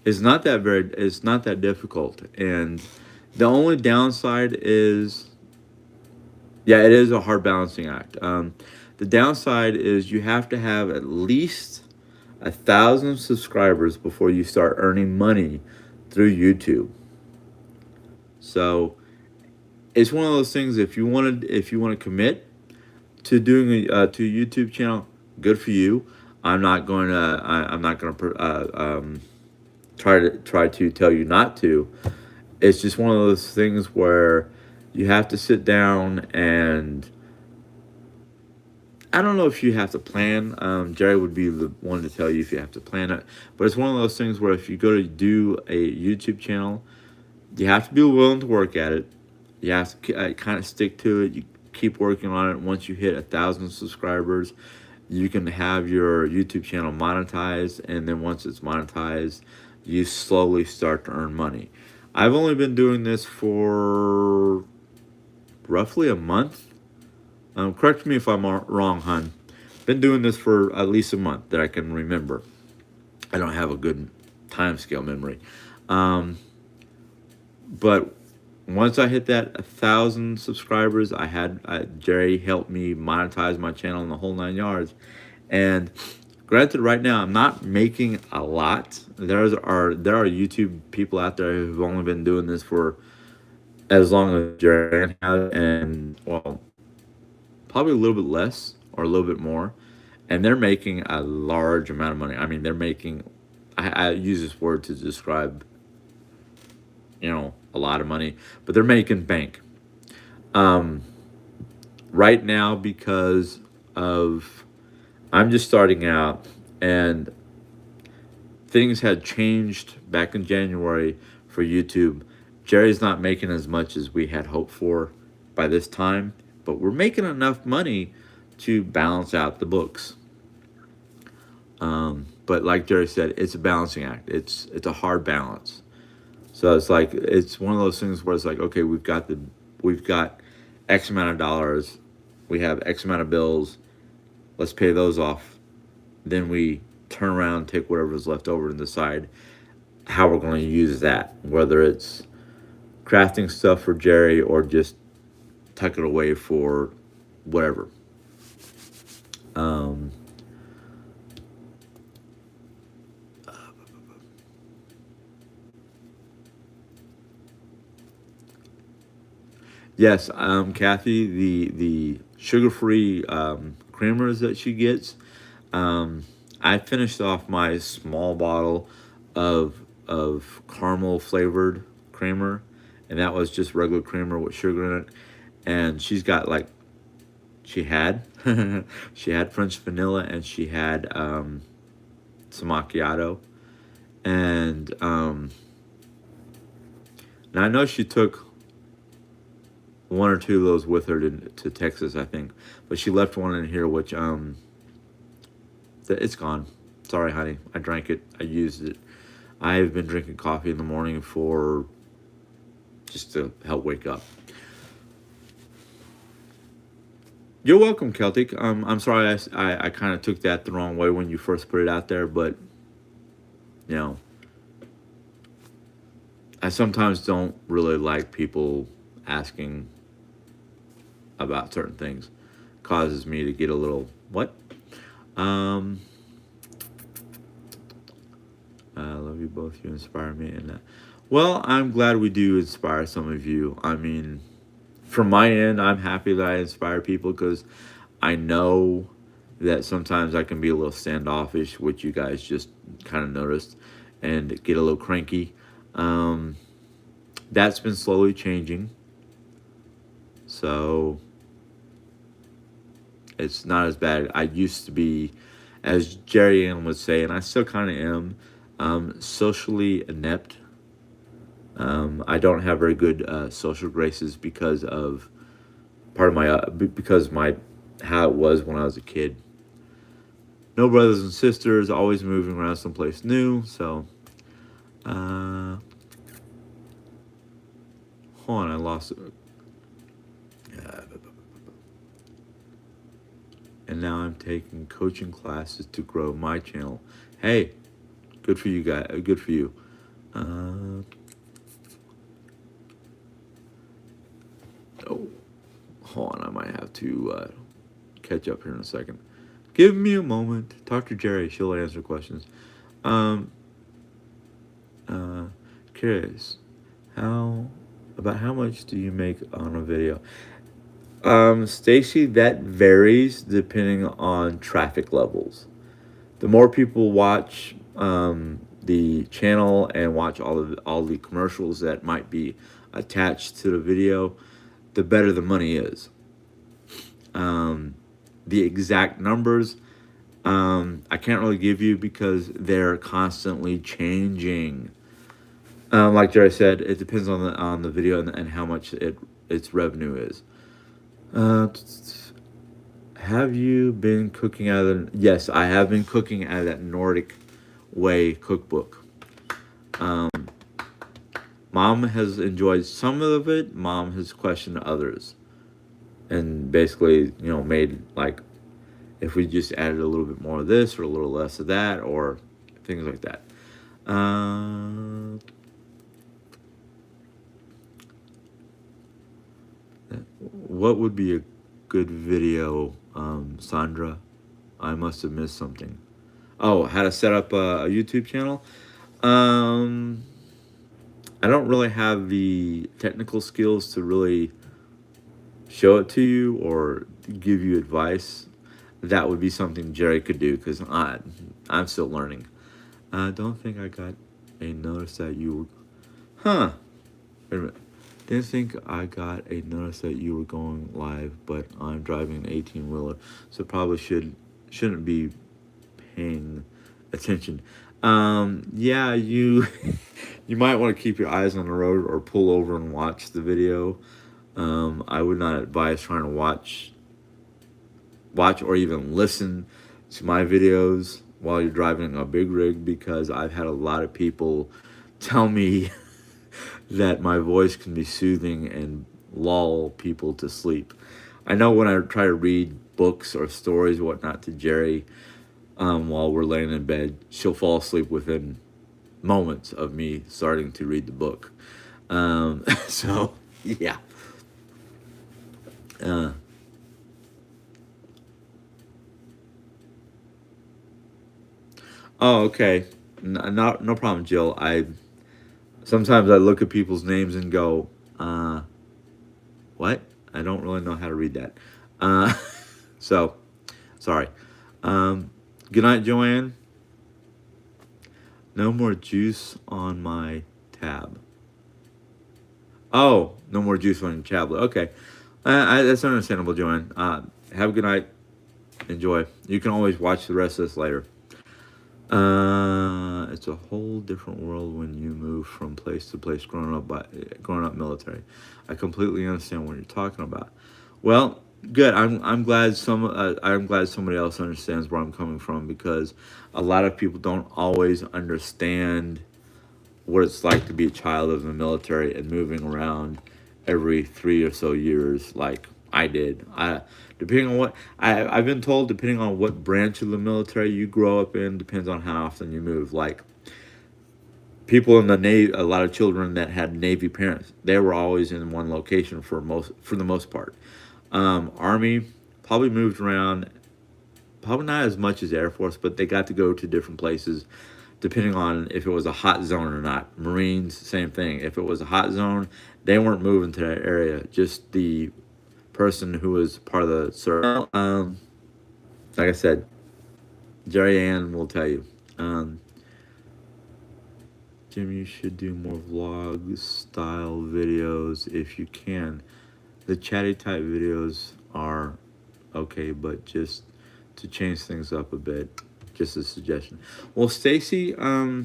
is not that difficult, and the only downside is, yeah, it is a hard balancing act. The downside is you have to have at least 1,000 subscribers before you start earning money through YouTube. So it's one of those things. If you want to commit to doing to a YouTube channel, good for you. I'm not going to try to tell you not to. It's just one of those things where you have to sit down and I don't know if you have to plan. Jerry would be the one to tell you if you have to plan it. But it's one of those things where if you go to do a YouTube channel, you have to be willing to work at it. You have to kind of stick to it. You keep working on it. Once you hit 1,000 subscribers, you can have your YouTube channel monetized. And then once it's monetized, you slowly start to earn money. I've only been doing this for roughly a month. Correct me if I'm wrong, hon. Been doing this for at least a month that I can remember. I don't have a good time scale memory. Um, but once I hit that 1,000 subscribers, Jerry helped me monetize my channel in the whole 9 yards. And granted, right now I'm not making a lot. There are YouTube people out there who've only been doing this for as long as Jerry has, and well, probably a little bit less or a little bit more, and they're making a large amount of money. I mean, they're making. I use this word to describe, a lot of money, but they're making bank. Um, right now because of I'm just starting out, and things had changed back in January for YouTube. Jerry's not making as much as we had hoped for by this time, but we're making enough money to balance out the books. But like Jerry said, it's a balancing act. It's a hard balance. So it's one of those things where it's like, okay, we've got X amount of dollars, we have X amount of bills, let's pay those off. Then we turn around, take whatever's left over, and decide how we're going to use that, whether it's crafting stuff for Jerry or just tuck it away for whatever. Um, yes, Kathy, the sugar-free creamers that she gets. I finished off my small bottle of caramel flavored creamer, and that was just regular creamer with sugar in it. And she had she had French vanilla, and she had some macchiato. And now I know she took one or two of those with her to Texas, I think, but she left one in here, which it's gone. Sorry, honey. I drank it. I used it. I have been drinking coffee in the morning for just to help wake up. You're welcome, Celtic. I'm sorry I kind of took that the wrong way when you first put it out there, but you know, I sometimes don't really like people asking about certain things. Causes me to get a little what? I love you both. You inspire me, and well, I'm glad we do inspire some of you. I mean, from my end, I'm happy that I inspire people because I know that sometimes I can be a little standoffish, which you guys just kind of noticed, and get a little cranky. Um, that's been slowly changing, so it's not as bad. I used to be, as Jerry Ann would say, and I still kind of am, socially inept. I don't have very good social graces because of part of my because my how it was when I was a kid. No brothers and sisters, always moving around someplace new. So, hold on, I lost it. And now I'm taking coaching classes to grow my channel. Hey, good for you guys. Good for you. Oh, hold on. I might have to catch up here in a second. Give me a moment. Talk to Jerry. She'll answer questions. Um, Curious. How much do you make on a video? Stacy, that varies depending on traffic levels. The more people watch the channel and watch all the commercials that might be attached to the video, the better the money is. The exact numbers I can't really give you because they're constantly changing. Like Jerry said, it depends on the video and how much its revenue is. Have you been cooking out of yes, I have been cooking out of that Nordic Way cookbook. Mom has enjoyed some of it. Mom has questioned others. and basically, made like if we just added a little bit more of this or a little less of that or things like that. Uh, what would be a good video, Sandra? I must have missed something. Oh, how to set up a YouTube channel? Um, I don't really have the technical skills to really show it to you or give you advice. That would be something Jerry could do because I'm still learning. I don't think I got a notice that you were. Huh. Wait a minute. Didn't think I got a notice that you were going live, but I'm driving an 18-wheeler, so probably shouldn't be paying attention. Yeah, you you might want to keep your eyes on the road or pull over and watch the video. I would not advise trying to watch or even listen to my videos while you're driving a big rig because I've had a lot of people tell me that my voice can be soothing and lull people to sleep. I know when I try to read books or stories or whatnot to Jerry while we're laying in bed, she'll fall asleep within moments of me starting to read the book. So, yeah. Uh, oh, okay. No problem, Jill. Sometimes I look at people's names and go, what? I don't really know how to read that. Uh, so, sorry. Um, Good night, Joanne. No more juice on my tab. Oh, no more juice on your tablet. Okay. That's understandable, Joanne. Have a good night. Enjoy. You can always watch the rest of this later. It's a whole different world when you move from place to place growing up military. I completely understand what you're talking about. Well, good. I'm glad somebody else understands where I'm coming from because a lot of people don't always understand what it's like to be a child of the military and moving around every 3 or so years like I did. Depending on I've been told, depending on what branch of the military you grow up in, depends on how often you move. Like people in the Navy, a lot of children that had Navy parents, they were always in one location for the most part. Army probably moved around, probably not as much as Air Force, but they got to go to different places depending on if it was a hot zone or not. Marines, same thing. If it was a hot zone, they weren't moving to that area. Just the person who was part of the service. Like I said, Jerry Ann will tell you. Jim, you should do more vlog style videos if you can. The chatty type videos are okay, but just to change things up a bit, just a suggestion. Well, Stacy, I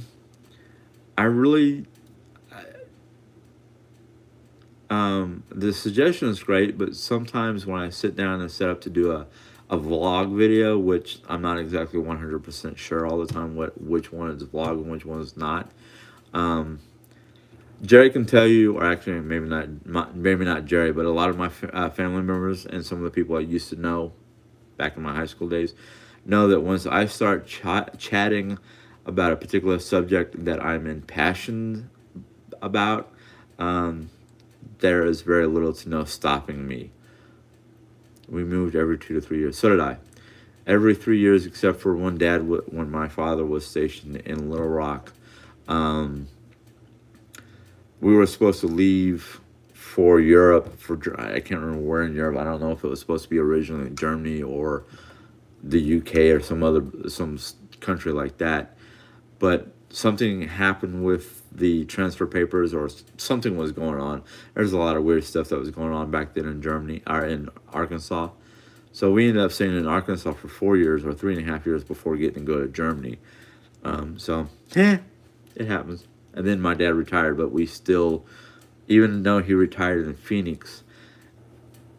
really, the suggestion is great, but sometimes when I sit down and set up to do a vlog video, which I'm not exactly 100% sure all the time which one is vlog and which one is not. Jerry can tell you, or actually maybe not Jerry, but a lot of my family members and some of the people I used to know back in my high school days know that once I start chatting about a particular subject that I'm impassioned about, there is very little to no stopping me. We moved every 2 to 3 years. So did I. Every 3 years, except for when my father was stationed in Little Rock. We were supposed to leave for Europe. I can't remember where in Europe. I don't know if it was supposed to be originally Germany or the UK or some country like that. But something happened with the transfer papers, or something was going on. There's a lot of weird stuff that was going on back then in Germany or in Arkansas. So we ended up staying in Arkansas for 4 years or 3.5 years before getting to go to Germany. It happens. And then my dad retired, but we still, even though he retired in Phoenix,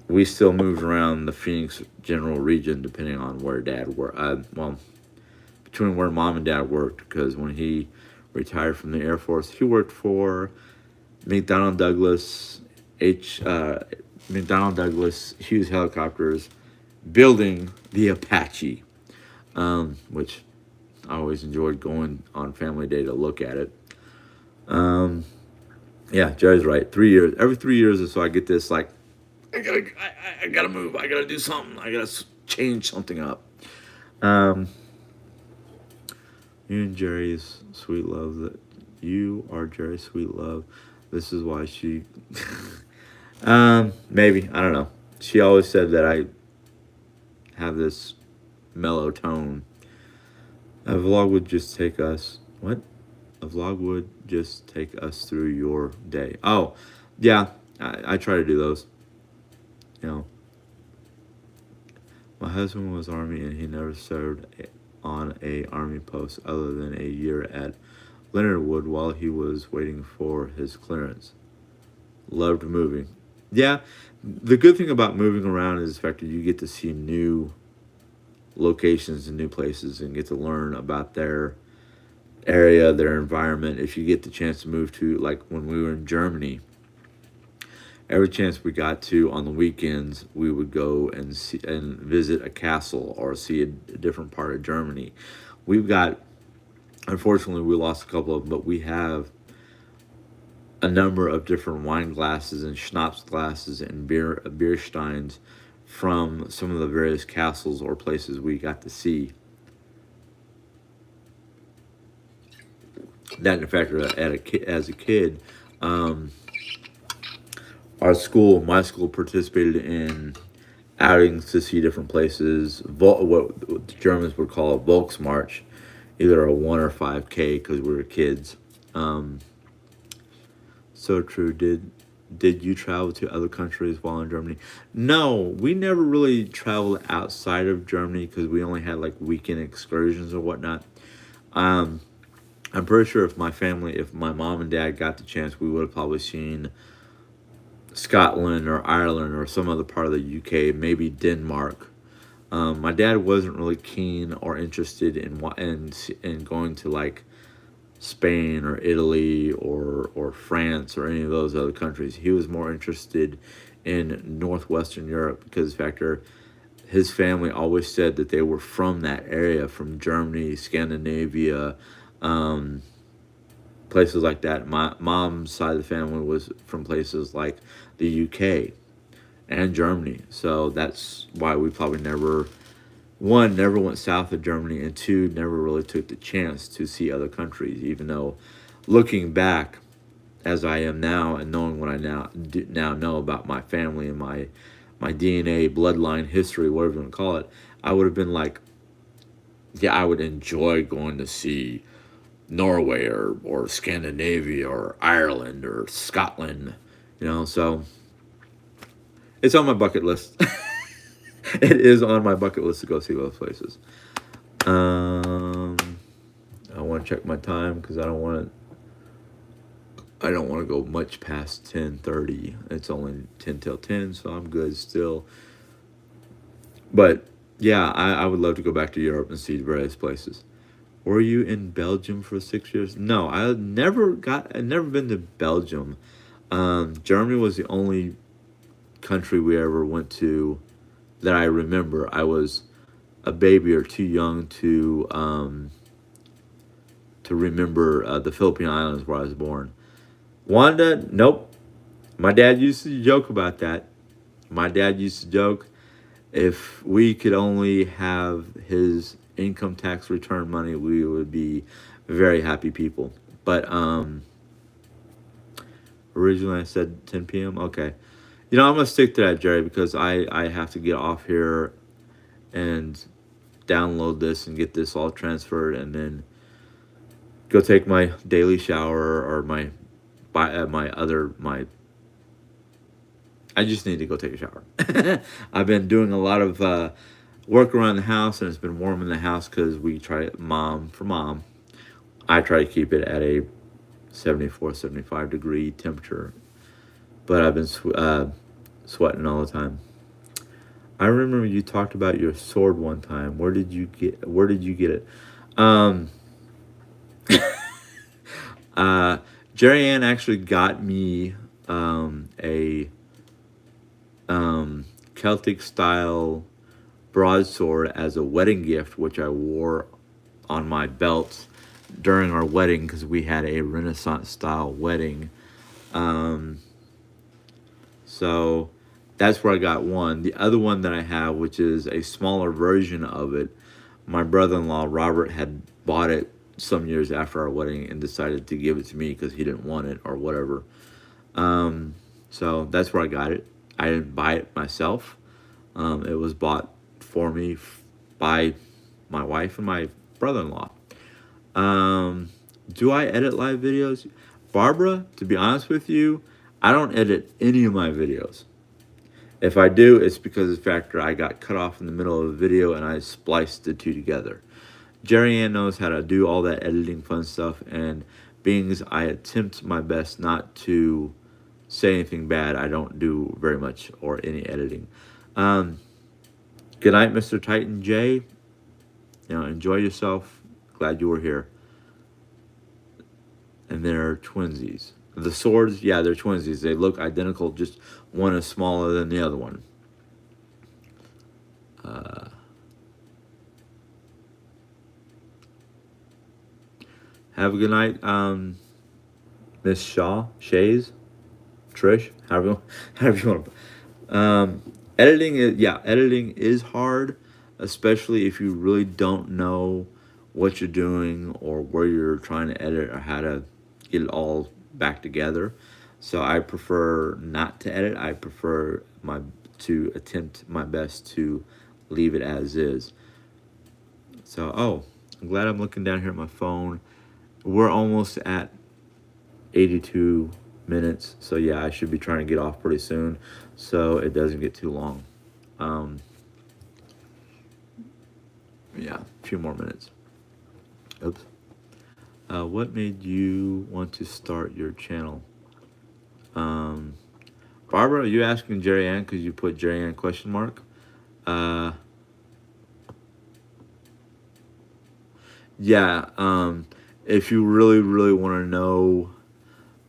we still moved around the Phoenix general region depending on where dad worked. Between where mom and dad worked, because when he retired from the Air Force, he worked for McDonnell Douglas, McDonnell Douglas Hughes helicopters building the Apache, which I always enjoyed going on family day to look at it. Um, yeah, Jerry's right. 3 years, every 3 years or so, I get this like, I gotta move. I gotta do something. I gotta change something up. Um, you and Jerry's sweet love. That you are Jerry's sweet love. This is why she. Maybe I don't know. She always said that I have this mellow tone. A vlog would just take us. What? A vlog would just take us through your day. Oh, yeah. I try to do those. You know, my husband was Army and he never served on a Army post other than a year at Leonard Wood while he was waiting for his clearance. Loved moving. Yeah, the good thing about moving around is the fact that you get to see new locations and new places and get to learn about their area, their environment. If you get the chance to move to, like when we were in Germany, every chance we got to on the weekends, we would go and see and visit a castle or see a different part of Germany. We've got, unfortunately, we lost a couple of them, but we have a number of different wine glasses and schnapps glasses and beer steins from some of the various castles or places we got to see. That, in fact, as a kid, um, my school participated in outings to see different places. What the Germans would call a Volksmarch, either a 1 or 5K because we were kids. Um, so true. Did you travel to other countries while in Germany? No, we never really traveled outside of Germany because we only had like weekend excursions or whatnot. Um, I'm pretty sure if my mom and dad got the chance, we would have probably seen Scotland or Ireland or some other part of the UK, maybe Denmark. My dad wasn't really keen or interested in going to like Spain or Italy or France or any of those other countries. He was more interested in northwestern Europe because factor his family always said that they were from that area, from Germany, Scandinavia, um, places like that. My mom's side of the family was from places like the UK and Germany. So that's why we probably never went south of Germany, and two, never really took the chance to see other countries. Even though, looking back, as I am now, and knowing what I now know about my family and my DNA, bloodline, history, whatever you want to call it, I would have been like, yeah, I would enjoy going to see Norway or Scandinavia or Ireland or Scotland, so it's on my bucket list. It is on my bucket list to go see those places. Um, I want to check my time because I don't want to go much past 10:30. It's only 10 till 10, so I'm good still. But yeah, I would love to go back to Europe and see various places. Were you in Belgium for 6 years? No, I've never been to Belgium. Germany was the only country we ever went to that I remember. I was a baby or too young to remember the Philippine Islands where I was born. Wanda, nope. My dad used to joke about that. My dad used to joke if we could only have his income tax return money, we would be very happy people. But originally I said 10 p.m. Okay. I'm going to stick to that, Jerry, because I have to get off here and download this and get this all transferred and then go take my daily shower or my I just need to go take a shower. I've been doing a lot of work around the house, and it's been warm in the house because for mom, I try to keep it at a 74, 75 degree temperature. But I've been sweating all the time. I remember you talked about your sword one time. Where did you get it? Um, Jerry Ann actually got me a Celtic style broadsword as a wedding gift, which I wore on my belt during our wedding because we had a Renaissance style wedding. Um, so that's where I got one. The other one that I have, which is a smaller version of it, my brother-in-law Robert had bought it some years after our wedding and decided to give it to me because he didn't want it or whatever. Um, so that's where I got it. I didn't buy it myself. It was bought for me by my wife and my brother-in-law. Um, do I edit live videos? Barbara, to be honest with you, I don't edit any of my videos. If I do, it's because of the factor I got cut off in the middle of a video and I spliced the two together. Jerry Ann knows how to do all that editing fun stuff, and being as I attempt my best not to say anything bad, I don't do very much or any editing. Um, Good night, Mr. Titan J. Enjoy yourself. Glad you were here. And they're twinsies. The swords, yeah, they're twinsies. They look identical, just one is smaller than the other one. Have a good night, Miss Shays, Trish, however you want to. Editing is hard, especially if you really don't know what you're doing or where you're trying to edit or how to get it all back together. So I prefer not to edit. I prefer to attempt my best to leave it as is. So, I'm glad I'm looking down here at my phone. We're almost at 82 minutes. So yeah, I should be trying to get off pretty soon so it doesn't get too long. Yeah, a few more minutes. Oops. What made you want to start your channel? Barbara, are you asking Jerry Ann because you put Jerry Ann question mark? Yeah, if you really, really want to know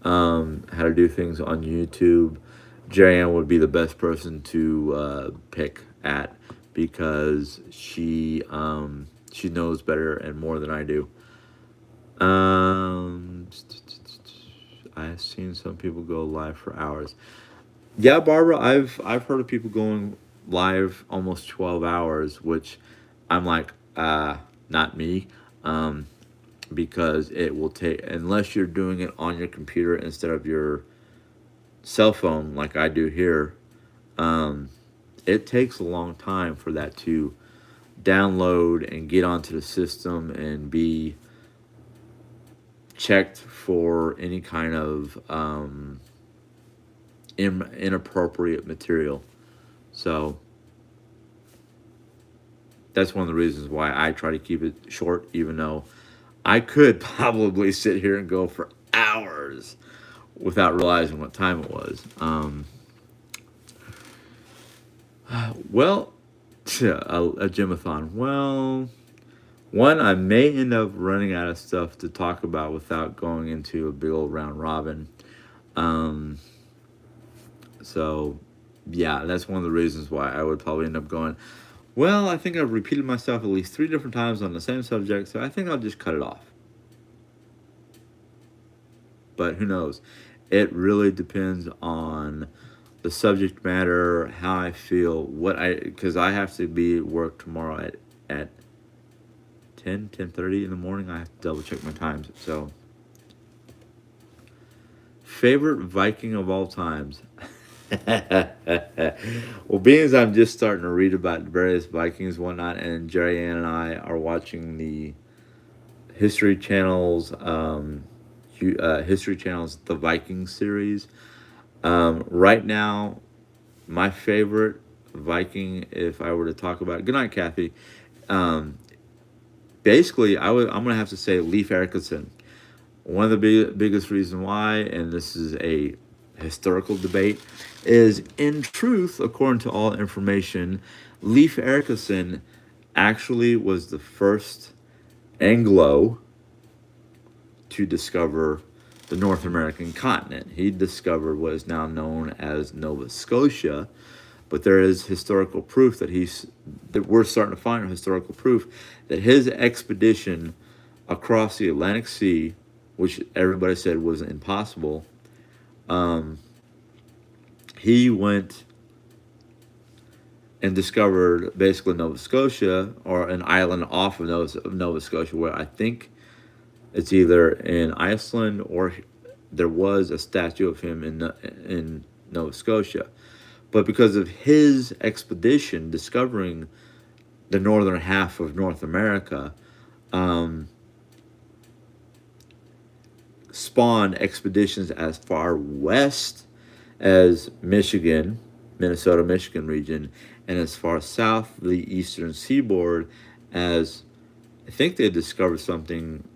how to do things on YouTube, Jerry Ann would be the best person to pick at because she knows better and more than I do. I've seen some people go live for hours. Yeah, Barbara, I've heard of people going live almost 12 hours, which I'm like, not me. Because it will take, unless you're doing it on your computer instead of your cell phone like I do here, it takes a long time for that to download and get onto the system and be checked for any kind of inappropriate material. So that's one of the reasons why I try to keep it short, even though I could probably sit here and go for hours without realizing what time it was. Well, a gymathon. Well, one, I may end up running out of stuff to talk about without going into a big old round robin. So, yeah, that's one of the reasons why I would probably end up going, well, I think I've repeated myself at least 3 different times on the same subject, so I think I'll just cut it off. But who knows? It really depends on the subject matter, how I feel, because I have to be at work tomorrow at 10:30 in the morning. I have to double check my times. So, favorite Viking of all times. Well, being as I'm just starting to read about various Vikings and whatnot, and Jerry Ann and I are watching the History Channel's The Viking series. Right now, my favorite Viking, if I were to talk about, good night, Kathy. Basically, I'm gonna have to say Leif Erikson. One of the biggest reason why, and this is a historical debate, is in truth, according to all information, Leif Erikson actually was the first Anglo to discover the North American continent. He discovered what is now known as Nova Scotia, but there is historical proof that we're starting to find historical proof that his expedition across the Atlantic Sea, which everybody said was impossible, um, he went and discovered basically Nova Scotia, or an island off of Nova Scotia, where I think it's either in Iceland, or there was a statue of him in Nova Scotia. But because of his expedition discovering the northern half of North America, um, spawned expeditions as far west as Michigan, Minnesota, Michigan region, and as far south the eastern seaboard as, I think they discovered something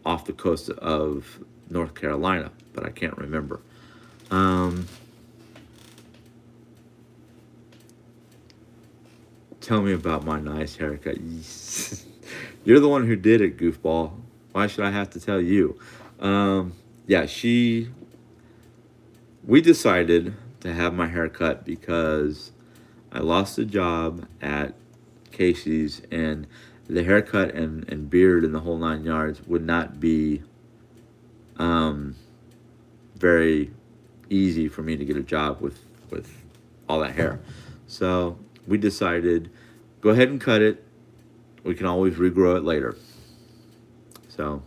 off the coast of North Carolina, but I can't remember. Um, Tell me about my nice haircut. You're the one who did it, goofball. Why should I have to tell you? Yeah, we decided to have my hair cut because I lost a job at Casey's, and the haircut and beard and the whole 9 yards would not be um, very easy for me to get a job with all that hair. So we decided, go ahead and cut it. We can always regrow it later. So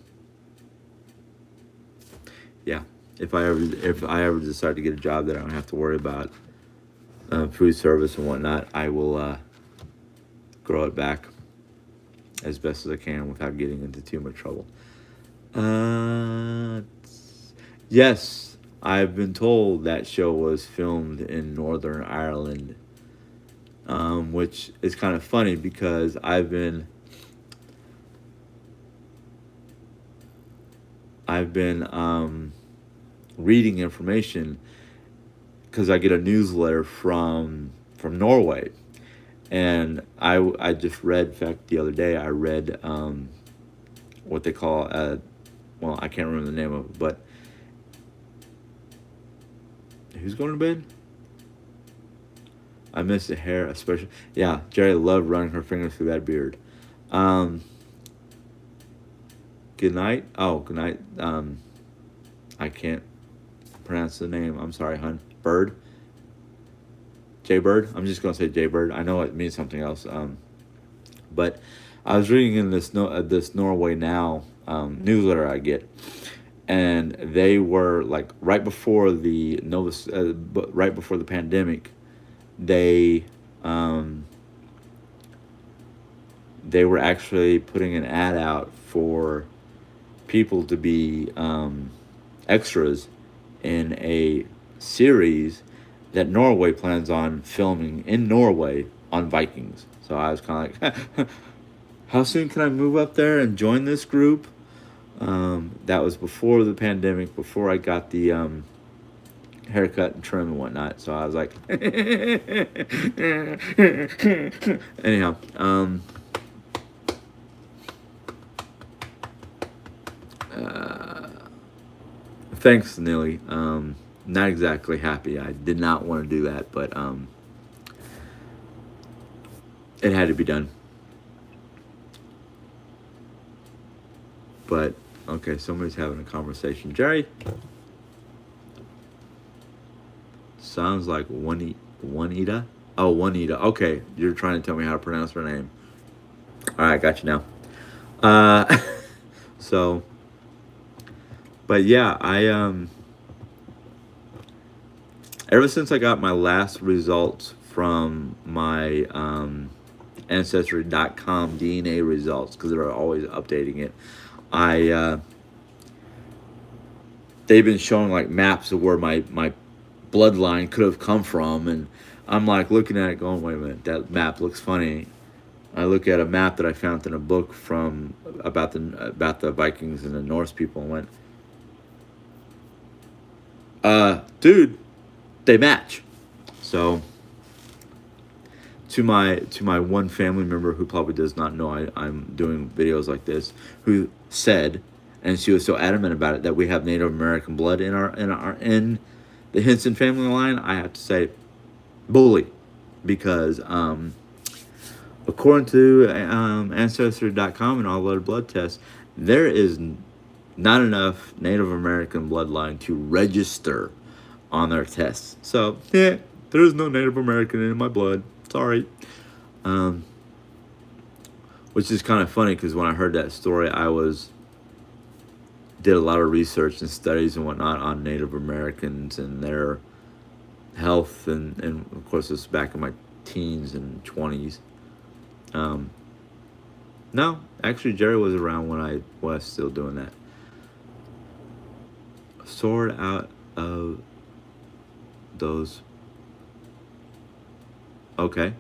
yeah, if I ever decide to get a job that I don't have to worry about food service and whatnot, I will grow it back as best as I can without getting into too much trouble. Uh, yes, I've been told that show was filmed in Northern Ireland, which is kind of funny because I've been reading information because I get a newsletter from Norway, and I just read. In fact, the other day I read what they call well, I can't remember the name of it, but who's going to bed? I miss the hair, especially. Yeah, Jerry loved running her fingers through that beard. Um, Good night. Oh, good night. I can't pronounce the name. I'm sorry, hun. Bird. Jay Bird. I'm just gonna say Jay Bird. I know it means something else. But I was reading in this Norway Now newsletter I get, and they were like right before the pandemic, they they were actually putting an ad out for people to be extras in a series that Norway plans on filming in Norway on Vikings. So I was kind of like, how soon can I move up there and join this group? That was before the pandemic, before I got the haircut and trim and whatnot. So I was like, anyhow, thanks, Nilly. Not exactly happy. I did not want to do that, but it had to be done. But okay, somebody's having a conversation. Jerry, sounds like Juanita. Oh, Juanita. Okay, you're trying to tell me how to pronounce her name. All right, got you now. So, but yeah, ever since I got my last results from my Ancestry.com DNA results, because they're always updating it, they've been showing like maps of where my bloodline could have come from, and I'm like looking at it going, wait a minute, that map looks funny. I look at a map that I found in a book from about the Vikings and the Norse people, and went, dude, they match. So to my one family member who probably does not know I'm doing videos like this, who said, and she was so adamant about it, that we have Native American blood in the Henson family line, I have to say, bully. because according to Ancestry.com and all other blood tests, there is not enough Native American bloodline to register on their tests. So, yeah, there's no Native American in my blood. Sorry. Um, which is kind of funny because when I heard that story, did a lot of research and studies and whatnot on Native Americans and their health, and of course, this was back in my teens and 20s. Um, no, actually, Jerry was around when I was still doing that. Sort out of those. Okay.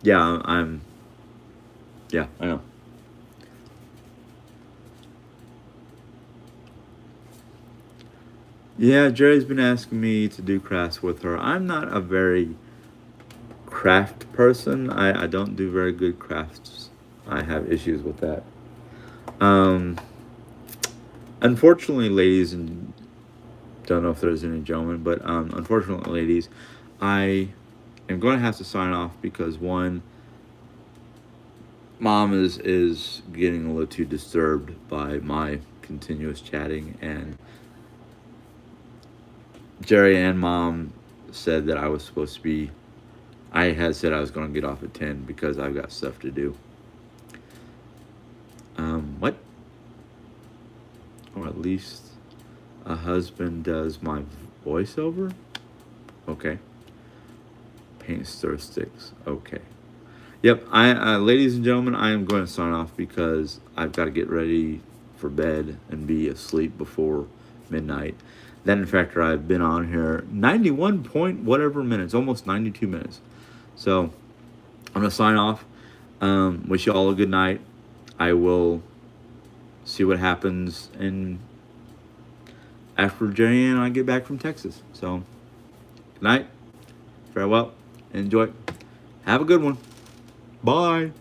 Yeah, yeah, I know. Yeah, Jerry's been asking me to do crafts with her. I'm not a very craft person. I don't do very good crafts. I have issues with that. Um, Unfortunately, ladies, and don't know if there's any gentlemen, but unfortunately, ladies, I am going to have to sign off because one, mom is getting a little too disturbed by my continuous chatting, and Jerry and mom said that I was supposed to be. I had said I was going to get off at 10 because I've got stuff to do. What? Or at least a husband does my voiceover? Okay. Paint stir sticks. Okay. Yep. Ladies and gentlemen, I am going to sign off because I've got to get ready for bed and be asleep before midnight. Then, in fact, I've been on here 91 point whatever minutes, almost 92 minutes. So I'm going to sign off. Wish you all a good night. I will see what happens after Jenny and I get back from Texas. So, good night. Farewell. Enjoy. Have a good one. Bye.